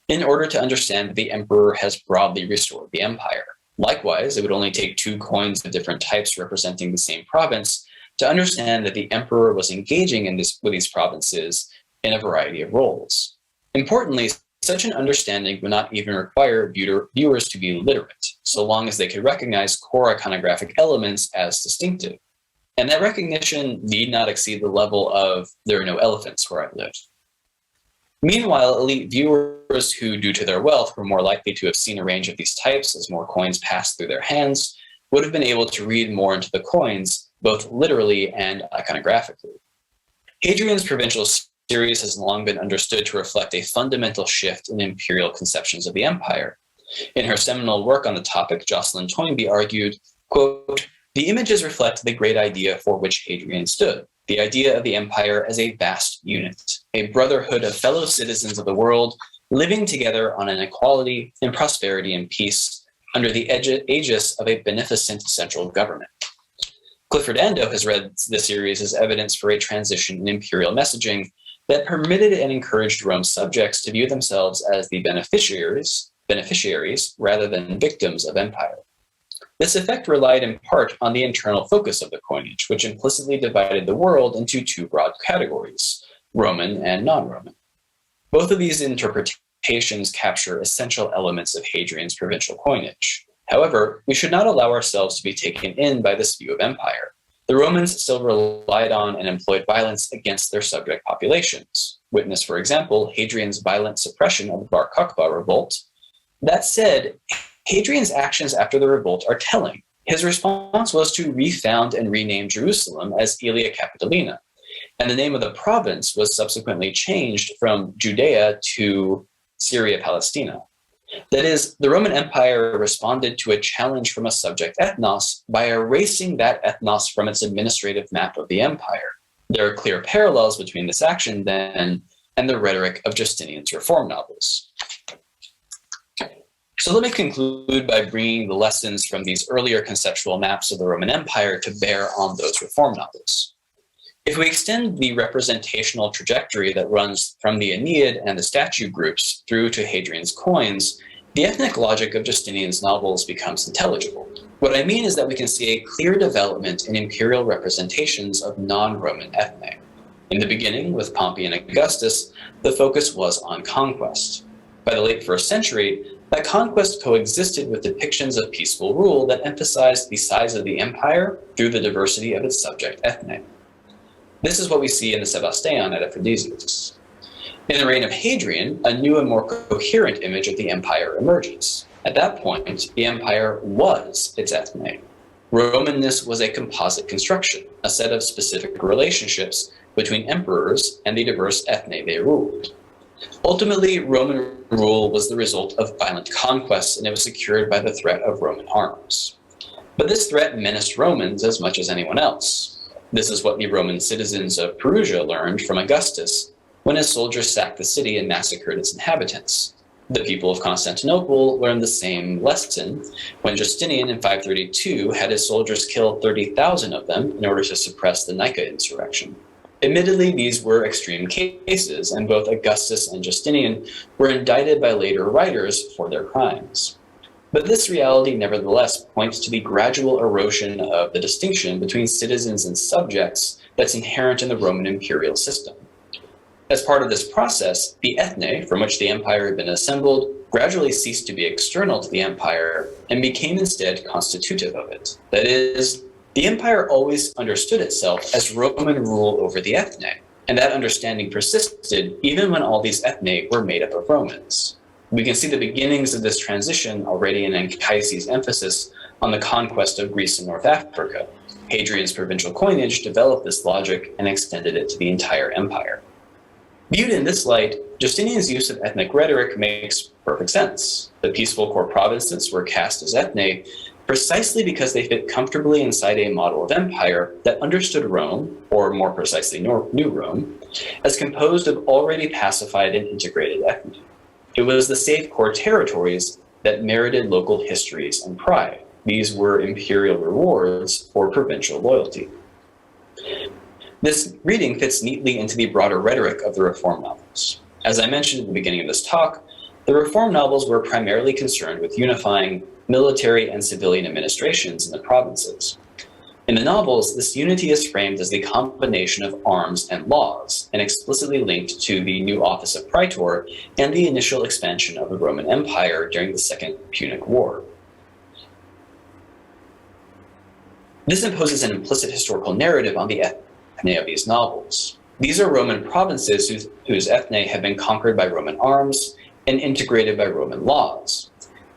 in order to understand that the emperor has broadly restored the empire. Likewise, it would only take two coins of different types representing the same province to understand that the emperor was engaging with these provinces in a variety of roles. Importantly, such an understanding would not even require viewers to be literate, so long as they could recognize core iconographic elements as distinctive. And that recognition need not exceed the level of "there are no elephants where I live." Meanwhile, elite viewers who, due to their wealth, were more likely to have seen a range of these types as more coins passed through their hands, would have been able to read more into the coins, both literally and iconographically. Hadrian's provincial series has long been understood to reflect a fundamental shift in imperial conceptions of the empire. In her seminal work on the topic, Jocelyn Toynbee argued, quote, "The images reflect the great idea for which Hadrian stood, the idea of the empire as a vast unit, a brotherhood of fellow citizens of the world living together on an equality in prosperity and peace under the aegis of a beneficent central government." Clifford Ando has read the series as evidence for a transition in imperial messaging that permitted and encouraged Rome's subjects to view themselves as the beneficiaries rather than victims of empire. This effect relied in part on the internal focus of the coinage, which implicitly divided the world into two broad categories, Roman and non-Roman. Both of these interpretations capture essential elements of Hadrian's provincial coinage. However, we should not allow ourselves to be taken in by this view of empire. the Romans still relied on and employed violence against their subject populations. Witness, for example, Hadrian's violent suppression of the Bar Kokhba revolt. That said, Hadrian's actions after the revolt are telling. His response was to refound and rename Jerusalem as Aelia Capitolina, and the name of the province was subsequently changed from Judea to Syria Palestina. That is, the Roman Empire responded to a challenge from a subject ethnos by erasing that ethnos from its administrative map of the empire. There are clear parallels between this action, then, and the rhetoric of Justinian's reform novels. So let me conclude by bringing the lessons from these earlier conceptual maps of the Roman Empire to bear on those reform novels. If we extend the representational trajectory that runs from the Aeneid and the statue groups through to Hadrian's coins, the ethnic logic of Justinian's novels becomes intelligible. What I mean is that we can see a clear development in imperial representations of non-Roman ethne. In the beginning, with Pompey and Augustus, the focus was on conquest. By the late 1st century, that conquest coexisted with depictions of peaceful rule that emphasized the size of the empire through the diversity of its subject ethne. This is what we see in the Sevasteon at Aphrodisias. In the reign of Hadrian, a new and more coherent image of the empire emerges. At that point, the empire was its ethne. Romanness was a composite construction, a set of specific relationships between emperors and the diverse ethne they ruled. Ultimately, Roman rule was the result of violent conquests, and it was secured by the threat of Roman arms. But this threat menaced Romans as much as anyone else. This is what the Roman citizens of Perugia learned from Augustus when his soldiers sacked the city and massacred its inhabitants. The people of Constantinople learned the same lesson when Justinian in 532 had his soldiers kill 30,000 of them in order to suppress the Nika insurrection. Admittedly, these were extreme cases, and both Augustus and Justinian were indicted by later writers for their crimes. But this reality nevertheless points to the gradual erosion of the distinction between citizens and subjects that's inherent in the Roman imperial system. As part of this process, the ethne from which the empire had been assembled gradually ceased to be external to the empire and became instead constitutive of it. That is, the empire always understood itself as Roman rule over the ethne, and that understanding persisted even when all these ethne were made up of Romans. We can see the beginnings of this transition already in Anchises' emphasis on the conquest of Greece and North Africa. Hadrian's provincial coinage developed this logic and extended it to the entire empire. Viewed in this light, Justinian's use of ethnic rhetoric makes perfect sense. The peaceful core provinces were cast as ethne precisely because they fit comfortably inside a model of empire that understood Rome, or more precisely New Rome, as composed of already pacified and integrated ethne. It was the safe core territories that merited local histories and pride. These were imperial rewards for provincial loyalty. This reading fits neatly into the broader rhetoric of the reform novels. As I mentioned at the beginning of this talk, the reform novels were primarily concerned with unifying military and civilian administrations in the provinces. In the novels, this unity is framed as the combination of arms and laws, and explicitly linked to the new office of praetor and the initial expansion of the Roman Empire during the Second Punic War. This imposes an implicit historical narrative on the ethne of these novels. These are Roman provinces whose ethne have been conquered by Roman arms and integrated by Roman laws.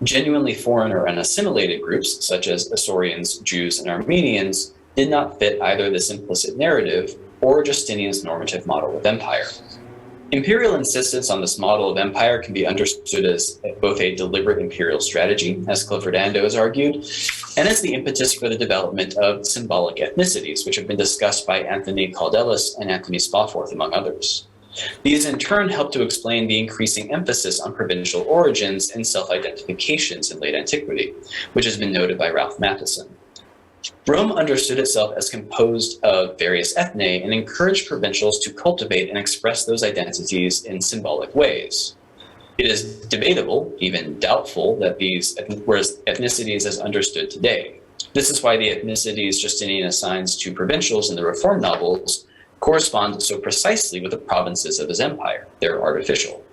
Genuinely foreign or unassimilated groups, such as Isaurians, Jews, and Armenians, did not fit either this implicit narrative or Justinian's normative model of empire. Imperial insistence on this model of empire can be understood as both a deliberate imperial strategy, as Clifford Ando has argued, and as the impetus for the development of symbolic ethnicities, which have been discussed by Anthony Caldelas and Anthony Spawforth, among others. These in turn help to explain the increasing emphasis on provincial origins and self-identifications in late antiquity, which has been noted by Ralph Matheson. Rome understood itself as composed of various ethne and encouraged provincials to cultivate and express those identities in symbolic ways. It is debatable, even doubtful, that these were ethnicities as understood today. This is why the ethnicities Justinian assigns to provincials in the reform novels correspond so precisely with the provinces of his empire. They're artificial.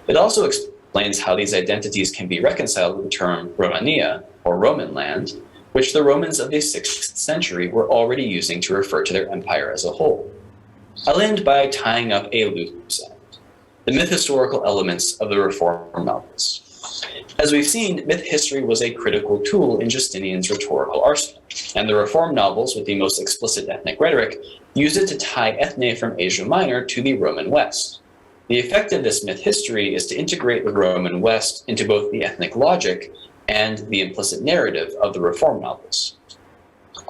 It also explains how these identities can be reconciled with the term Romania, or Roman land, which the Romans of the 6th century were already using to refer to their empire as a whole. I'll end by tying up a loose end, the myth-historical elements of the Reform novels. As we've seen, myth history was a critical tool in Justinian's rhetorical arsenal, and the Reform novels, with the most explicit ethnic rhetoric, used it to tie ethne from Asia Minor to the Roman West. The effect of this myth history is to integrate the Roman West into both the ethnic logic and the implicit narrative of the Reform novels.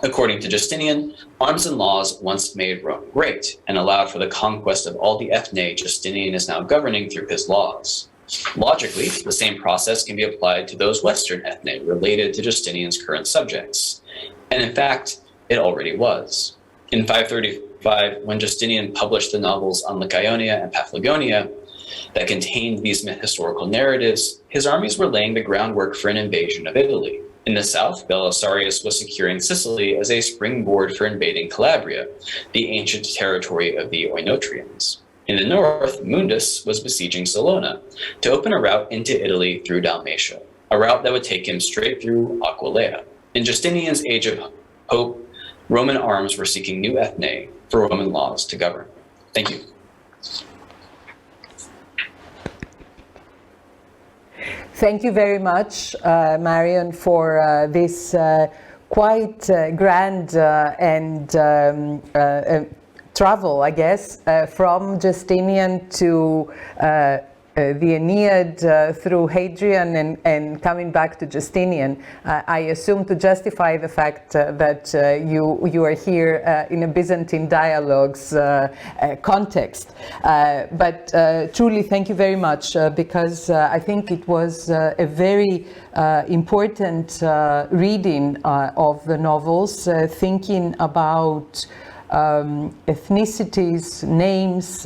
According to Justinian, arms and laws once made Rome great and allowed for the conquest of all the ethne Justinian is now governing through his laws. Logically, the same process can be applied to those Western ethne related to Justinian's current subjects. And in fact, it already was. In 535, when Justinian published the novels on Lycaonia and Paphlagonia that contained these myth-historical narratives, his armies were laying the groundwork for an invasion of Italy. In the south, Belisarius was securing Sicily as a springboard for invading Calabria, the ancient territory of the Oinotrians. In the north, Mundus was besieging Salona to open a route into Italy through Dalmatia, a route that would take him straight through Aquileia. In Justinian's age of hope, Roman arms were seeking new ethne for Roman laws to govern. Thank you. Thank you very much, Marion, for this quite grand and travel, I guess, from Justinian to the Aeneid through Hadrian and coming back to Justinian. I assume to justify the fact that you are here in a Byzantine dialogues context. But truly, thank you very much because I think it was a very important reading of the novels, thinking about ethnicities, names,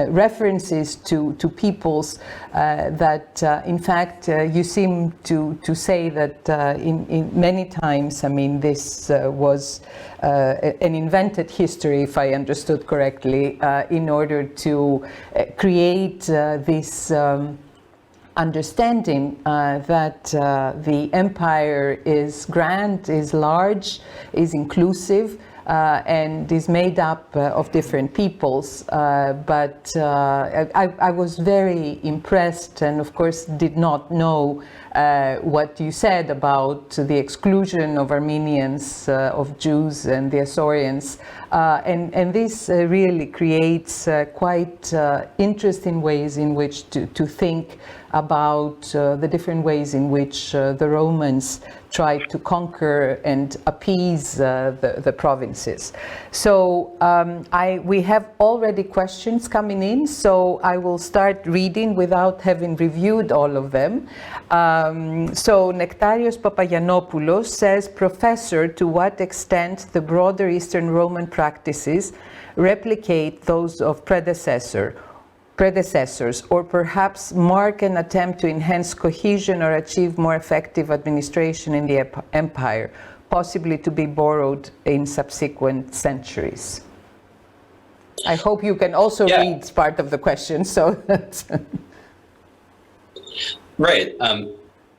references to peoples that in fact you seem to say that in many times, I mean, this was an invented history, if I understood correctly, in order to create this understanding that the empire is grand, is large, is inclusive, and is made up of different peoples, but I was very impressed and of course did not know what you said about the exclusion of Armenians, of Jews and the Asaurians, and this really creates quite interesting ways in which to think about the different ways in which the Romans tried to conquer and appease the provinces. So we have already questions coming in, so I will start reading without having reviewed all of them. So Nectarios Papagiannopoulos says, Professor, to what extent the broader Eastern Roman practices replicate those of predecessors, or perhaps mark an attempt to enhance cohesion or achieve more effective administration in the empire, possibly to be borrowed in subsequent centuries? I hope you can also read part of the question, so that's right.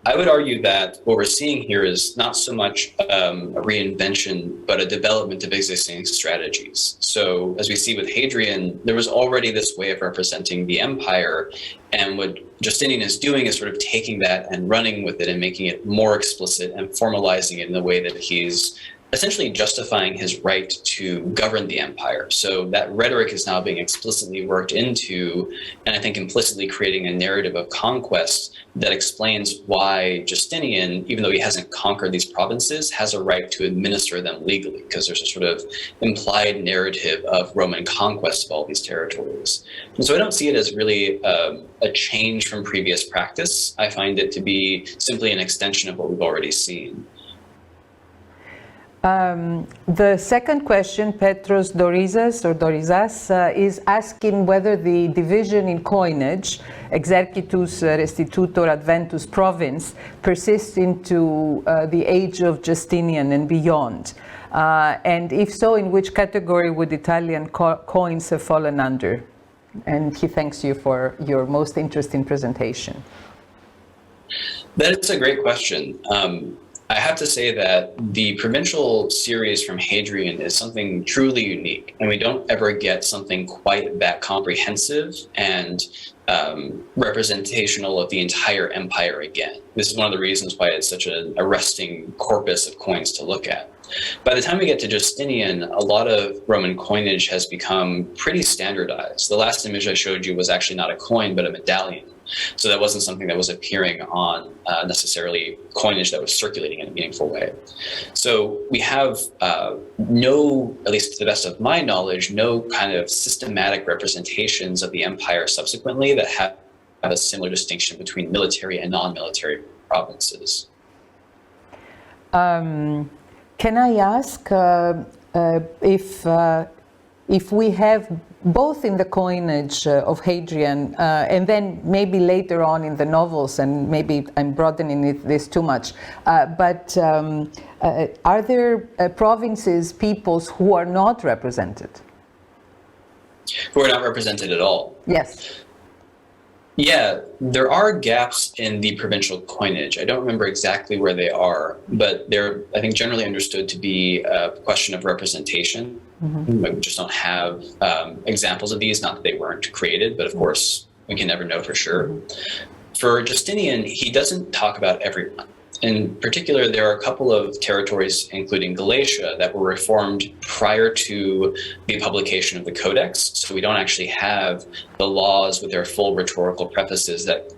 I would argue that what we're seeing here is not so much a reinvention, but a development of existing strategies. So as we see with Hadrian, there was already this way of representing the empire, and what Justinian is doing is sort of taking that and running with it and making it more explicit and formalizing it in the way that he's essentially justifying his right to govern the empire. So that rhetoric is now being explicitly worked into, and I think implicitly creating a narrative of conquest that explains why Justinian, even though he hasn't conquered these provinces, has a right to administer them legally, because there's a sort of implied narrative of Roman conquest of all these territories. And so I don't see it as really a change from previous practice. I find it to be simply an extension of what we've already seen. The second question, Petros Dorizas is asking whether the division in coinage, exercitus restitutor adventus province, persists into the age of Justinian and beyond. And if so, in which category would Italian coins have fallen under? And he thanks you for your most interesting presentation. That is a great question. I have to say that the Provincial series from Hadrian is something truly unique, and we don't ever get something quite that comprehensive and representational of the entire empire again. This is one of the reasons why it's such an arresting corpus of coins to look at. By the time we get to Justinian, a lot of Roman coinage has become pretty standardized. The last image I showed you was actually not a coin, but a medallion. So that wasn't something that was appearing on necessarily coinage that was circulating in a meaningful way. So we have no, at least to the best of my knowledge, no kind of systematic representations of the empire subsequently that have a similar distinction between military and non-military provinces. Can I ask if we have both in the coinage of Hadrian and then maybe later on in the novels, and maybe I'm broadening this too much, but are there provinces, peoples who are not represented? Who are not represented at all? Yes. Yeah, there are gaps in the provincial coinage. I don't remember exactly where they are, but they're, I think, generally understood to be a question of representation. Mm-hmm. We just don't have examples of these, not that they weren't created, but of course, we can never know for sure. Mm-hmm. For Justinian, he doesn't talk about everyone. In particular, there are a couple of territories, including Galatia, that were reformed prior to the publication of the Codex. So we don't actually have the laws with their full rhetorical prefaces that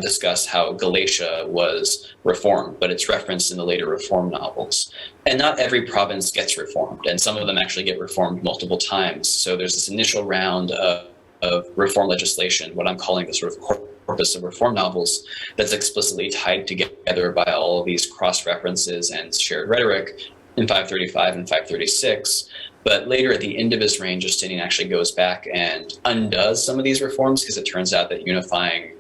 discuss how Galatia was reformed, but it's referenced in the later reform novels. And not every province gets reformed, and some of them actually get reformed multiple times. So there's this initial round of reform legislation, what I'm calling the sort of corpus of reform novels, that's explicitly tied together by all of these cross-references and shared rhetoric in 535 and 536. But later at the end of his reign, Justinian actually goes back and undoes some of these reforms because it turns out that unifying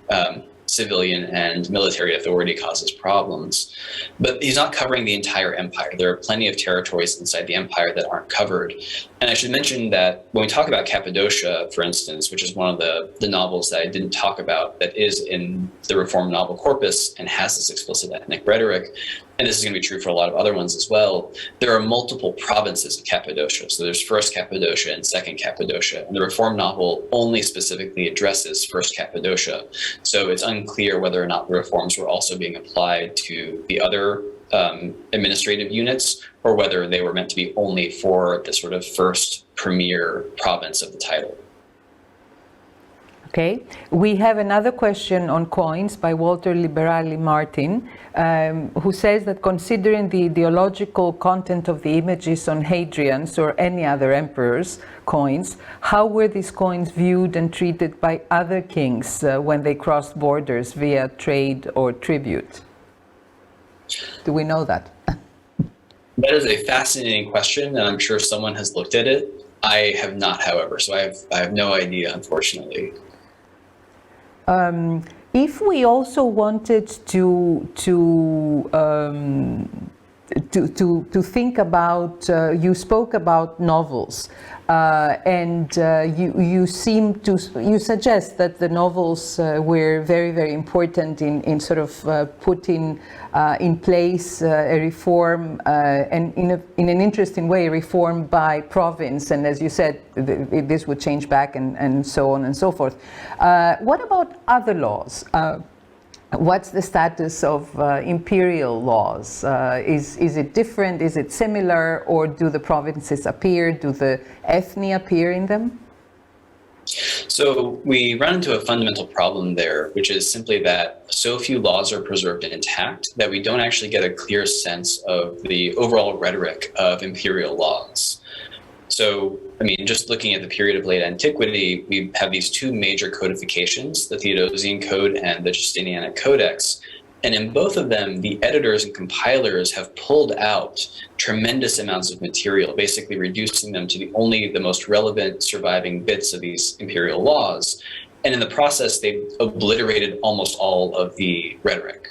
civilian and military authority causes problems. But he's not covering the entire empire. There are plenty of territories inside the empire that aren't covered. And I should mention that when we talk about Cappadocia, for instance, which is one of the novels that I didn't talk about that is in the Reformed novel corpus and has this explicit ethnic rhetoric, and this is going to be true for a lot of other ones as well, there are multiple provinces of Cappadocia. So there's First Cappadocia and Second Cappadocia. And the Reformed novel only specifically addresses First Cappadocia. So it's unclear whether or not the reforms were also being applied to the other administrative units, or whether they were meant to be only for the sort of first premier province of the title. Okay, we have another question on coins by Walter Liberali Martin, who says that considering the ideological content of the images on Hadrian's or any other emperor's coins, how were these coins viewed and treated by other kings when they crossed borders via trade or tribute? Do we know that? That is a fascinating question, and I'm sure someone has looked at it. I have not, however, so I have no idea, unfortunately. If we also wanted to think about, you spoke about novels, and you suggest that the novels were very, very important in sort of putting in place a reform, and in an interesting way, reform by province, and as you said, this would change back and so on and so forth. What about other laws? What's the status of imperial laws? Is it different? Is it similar? Or do the provinces appear? Do the ethni appear in them? So we run into a fundamental problem there, which is simply that so few laws are preserved and intact that we don't actually get a clear sense of the overall rhetoric of imperial laws. So, I mean, just looking at the period of late antiquity, we have these two major codifications, the Theodosian Code and the Justinianic Codex. And in both of them, the editors and compilers have pulled out tremendous amounts of material, basically reducing them to only the most relevant surviving bits of these imperial laws. And in the process, they've obliterated almost all of the rhetoric.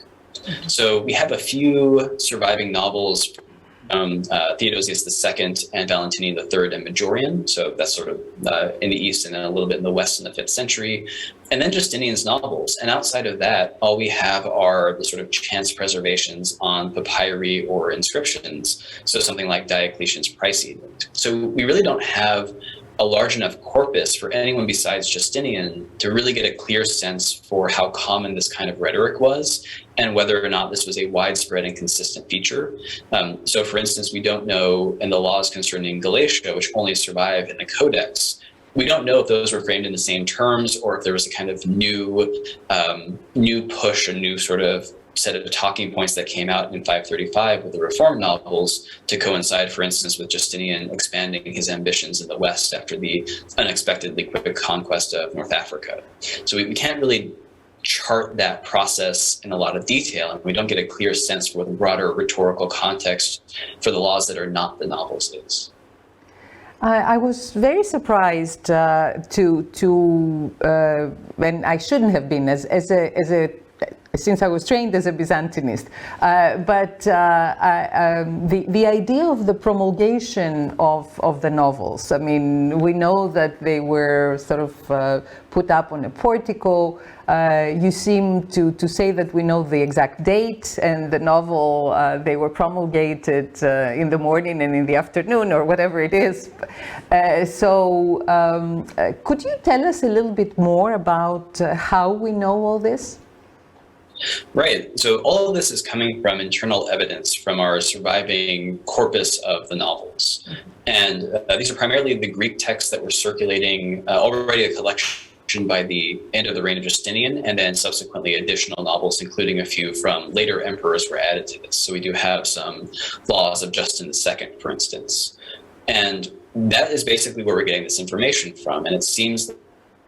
So we have a few surviving novels Theodosius II and Valentinian III and Majorian. So that's sort of in the East and then a little bit in the West in the 5th century. And then Justinian's novels. And outside of that, all we have are the sort of chance preservations on papyri or inscriptions. So something like Diocletian's Price Edict. So we really don't have a large enough corpus for anyone besides Justinian to really get a clear sense for how common this kind of rhetoric was and whether or not this was a widespread and consistent feature. So for instance, we don't know in the laws concerning Galatia, which only survive in the Codex, we don't know if those were framed in the same terms or if there was a kind of new push, a new sort of set of talking points that came out in 535 with the Reformed novels to coincide, for instance, with Justinian expanding his ambitions in the West after the unexpectedly quick conquest of North Africa. So we can't really chart that process in a lot of detail, and we don't get a clear sense for what the broader rhetorical context for the laws that are not the novels is. I was very surprised when I shouldn't have been since I was trained as a Byzantinist, but the idea of the promulgation of the novels. I mean, we know that they were sort of put up on a portico. You seem to say that we know the exact date, and the novel, they were promulgated in the morning and in the afternoon, or whatever it is. Could you tell us a little bit more about how we know all this? Right. So all of this is coming from internal evidence from our surviving corpus of the novels. And these are primarily the Greek texts that were circulating, already a collection by the end of the reign of Justinian, and then subsequently additional novels, including a few from later emperors, were added to this. So we do have some laws of Justin II, for instance. And that is basically where we're getting this information from. And it seems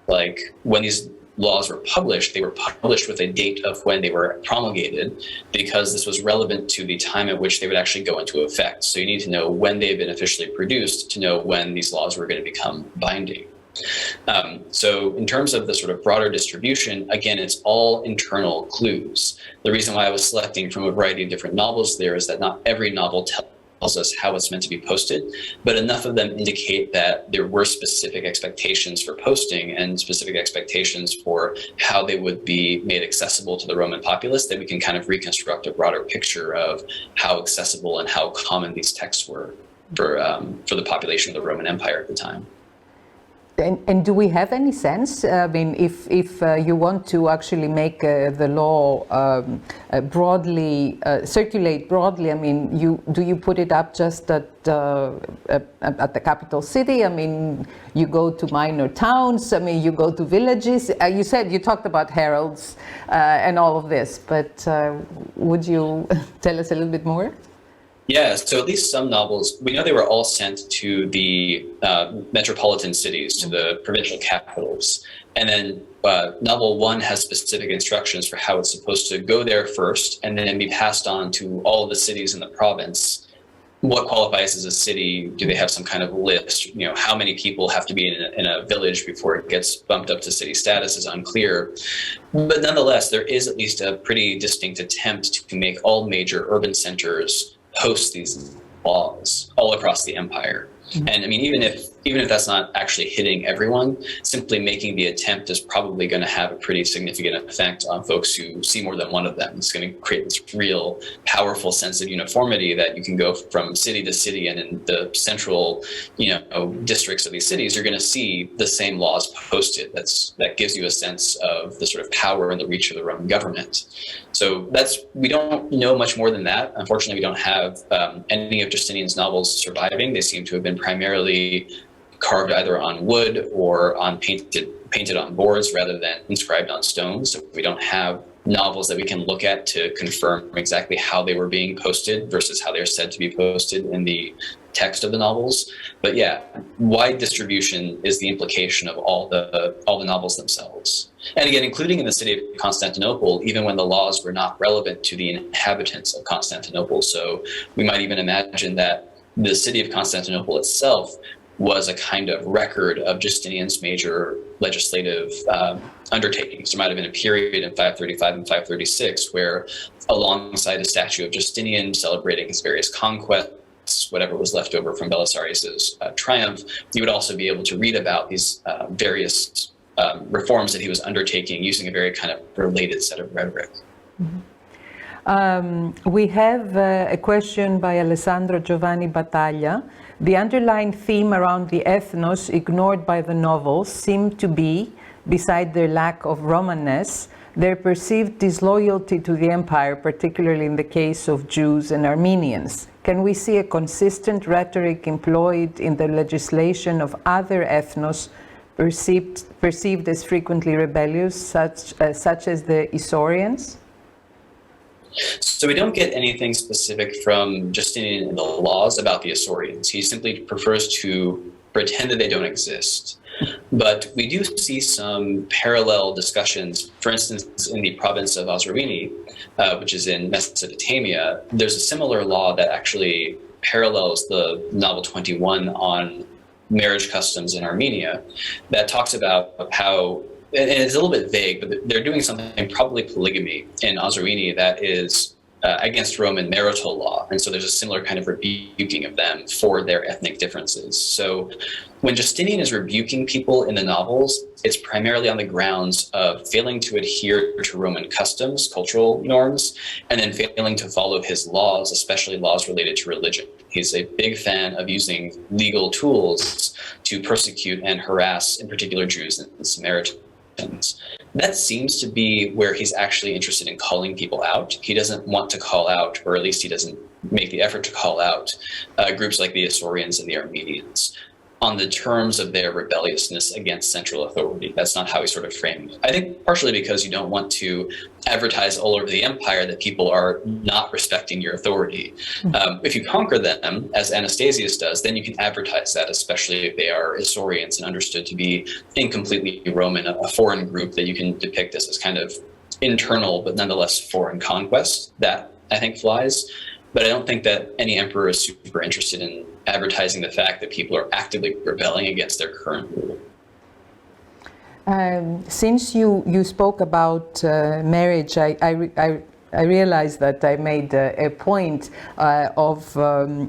like when these laws were published, they were published with a date of when they were promulgated, because this was relevant to the time at which they would actually go into effect. So you need to know when they've been officially produced to know when these laws were going to become binding. So in terms of the sort of broader distribution, again, it's all internal clues. The reason why I was selecting from a variety of different novels there is that not every novel tells us how it's meant to be posted, but enough of them indicate that there were specific expectations for posting and specific expectations for how they would be made accessible to the Roman populace, that we can kind of reconstruct a broader picture of how accessible and how common these texts were for the population of the Roman Empire at the time. And do we have any sense? I mean, if you want to actually make the law circulate broadly, I mean, do you put it up just at the capital city? I mean, you go to minor towns. I mean, you go to villages. You talked about heralds and all of this, but would you tell us a little bit more? Yeah, so at least some novels, we know they were all sent to the metropolitan cities, to the provincial capitals. And then novel one has specific instructions for how it's supposed to go there first and then be passed on to all of the cities in the province. What qualifies as a city? Do they have some kind of list? You know, how many people have to be in a village before it gets bumped up to city status is unclear. But nonetheless, there is at least a pretty distinct attempt to make all major urban centers post these laws all across the empire. Mm-hmm. And I mean, even if that's not actually hitting everyone, simply making the attempt is probably going to have a pretty significant effect on folks who see more than one of them. It's going to create this real powerful sense of uniformity that you can go from city to city, and in the central, districts of these cities, you're going to see the same laws posted. That gives you a sense of the sort of power and the reach of the Roman government. So we don't know much more than that. Unfortunately, we don't have any of Justinian's novels surviving. They seem to have been primarily carved either on wood or on painted on boards rather than inscribed on stones. So we don't have novels that we can look at to confirm exactly how they were being posted versus how they're said to be posted in the text of the novels. But yeah, wide distribution is the implication of all the novels themselves. And again, including in the city of Constantinople, even when the laws were not relevant to the inhabitants of Constantinople. So we might even imagine that the city of Constantinople itself was a kind of record of Justinian's major legislative undertakings. There might have been a period in 535 and 536 where, alongside a statue of Justinian celebrating his various conquests, whatever was left over from Belisarius's triumph, you would also be able to read about these various reforms that he was undertaking using a very kind of related set of rhetoric. Mm-hmm. We have a question by Alessandro Giovanni Battaglia. The underlying theme around the ethnos ignored by the novels seemed to be, beside their lack of Romanness, their perceived disloyalty to the empire, particularly in the case of Jews and Armenians. Can we see a consistent rhetoric employed in the legislation of other ethnos perceived as frequently rebellious, such as the Isaurians? So we don't get anything specific from Justinian in the laws about the Isaurians. He simply prefers to pretend that they don't exist. But we do see some parallel discussions. For instance, in the province of Osrhoene, which is in Mesopotamia, there's a similar law that actually parallels the novel 21 on marriage customs in Armenia that talks about how, and it's a little bit vague, but they're doing something, probably polygamy in Osrhoene, that is against Roman marital law. And so there's a similar kind of rebuking of them for their ethnic differences. So when Justinian is rebuking people in the novels, it's primarily on the grounds of failing to adhere to Roman customs, cultural norms, and then failing to follow his laws, especially laws related to religion. He's a big fan of using legal tools to persecute and harass, in particular, Jews and Samaritans. That seems to be where he's actually interested in calling people out. He doesn't want to call out, or at least he doesn't make the effort to call out, groups like the Isaurians and the Armenians on the terms of their rebelliousness against central authority. That's not how he sort of framed it. I think partially because you don't want to advertise all over the empire that people are not respecting your authority. If you conquer them, as Anastasius does, then you can advertise that, especially if they are Isaurians and understood to be incompletely Roman, a foreign group that you can depict as kind of internal but nonetheless foreign conquest. That, I think, flies. But I don't think that any emperor is super interested in advertising the fact that people are actively rebelling against their current rule. Since you spoke about marriage, I realized that I made a point of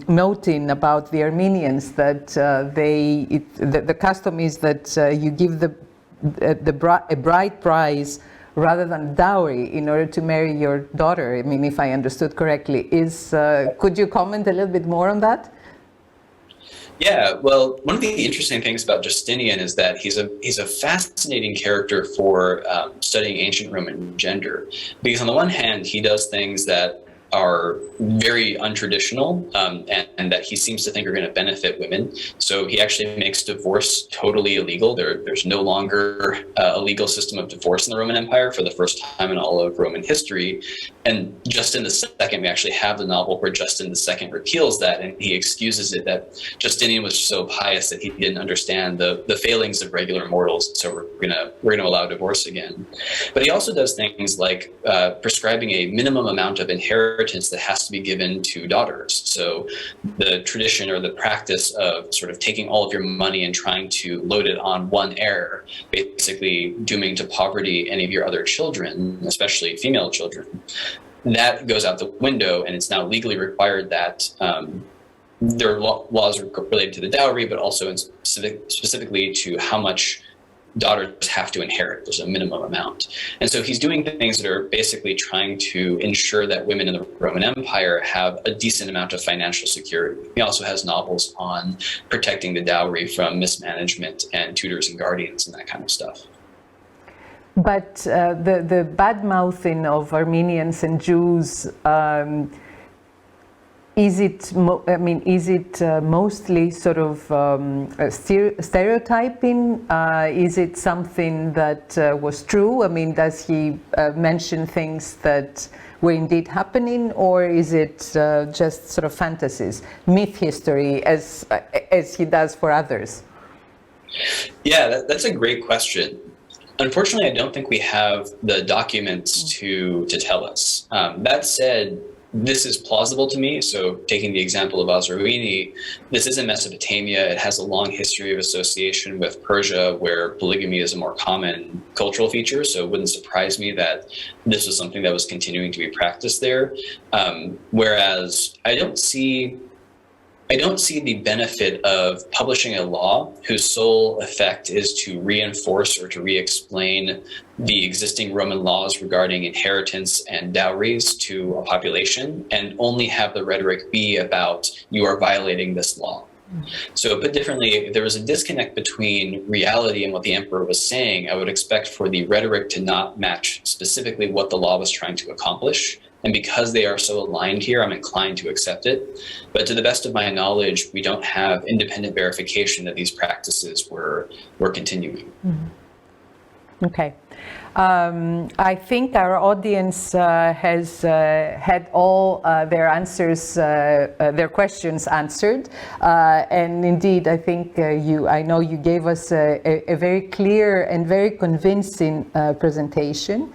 noting about the Armenians that the custom is that you give a bride prize rather than dowry in order to marry your daughter. I mean, if I understood correctly, could you comment a little bit more on that? Yeah, well, one of the interesting things about Justinian is that he's a fascinating character for studying ancient Roman gender, because on the one hand, he does things that are very untraditional and that he seems to think are going to benefit women. So he actually makes divorce totally illegal. There's no longer a legal system of divorce in the Roman Empire for the first time in all of Roman history. And Justin II, we actually have the novel where Justin II repeals that, and he excuses it that Justinian was so pious that he didn't understand the failings of regular mortals, so we're gonna allow divorce again. But he also does things like prescribing a minimum amount of inheritance that has to be given to daughters. So the tradition or the practice of sort of taking all of your money and trying to load it on one heir, basically dooming to poverty any of your other children, especially female children, that goes out the window, and it's now legally required that there are laws related to the dowry, but also specifically to how much daughters have to inherit. There's a minimum amount. And so he's doing things that are basically trying to ensure that women in the Roman Empire have a decent amount of financial security. He also has novels on protecting the dowry from mismanagement and tutors and guardians and that kind of stuff. But the bad-mouthing of Armenians and Jews, is it mostly sort of stereotyping? Is it something that was true? I mean, does he mention things that were indeed happening, or is it just sort of fantasies, myth history, as he does for others? Yeah, that's a great question. Unfortunately, I don't think we have the documents to tell us. That said, this is plausible to me. So taking the example of Osrhoene, this is in Mesopotamia. It has a long history of association with Persia, where polygamy is a more common cultural feature. So it wouldn't surprise me that this was something that was continuing to be practiced there. Whereas I don't see I don't see the benefit of publishing a law whose sole effect is to reinforce or to re-explain the existing Roman laws regarding inheritance and dowries to a population, and only have the rhetoric be about, you are violating this law. So put differently, if there was a disconnect between reality and what the emperor was saying, I would expect for the rhetoric to not match specifically what the law was trying to accomplish. And because they are so aligned here, I'm inclined to accept it. But to the best of my knowledge, we don't have independent verification that these practices were continuing. Mm-hmm. Okay. I think our audience has had all their answers, their questions answered, and indeed, I think I know you gave us a very clear and very convincing presentation.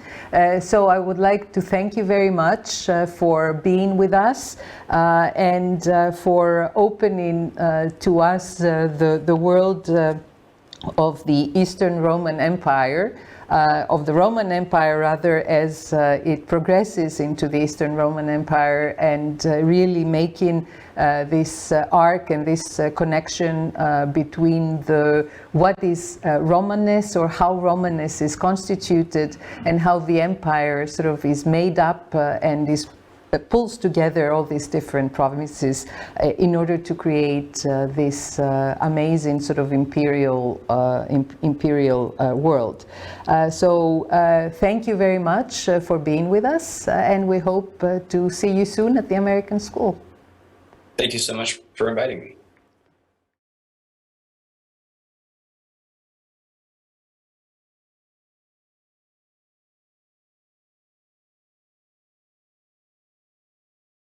So I would like to thank you very much for being with us and for opening to us the world of the Eastern Roman Empire. Of the Roman Empire, rather, as it progresses into the Eastern Roman Empire, and really making this arc and this connection between what is Romanness, or how Romanness is constituted, and how the empire sort of is made up and is pulls together all these different provinces in order to create this amazing sort of imperial world. So thank you very much for being with us, and we hope to see you soon at the American School. Thank you so much for inviting me.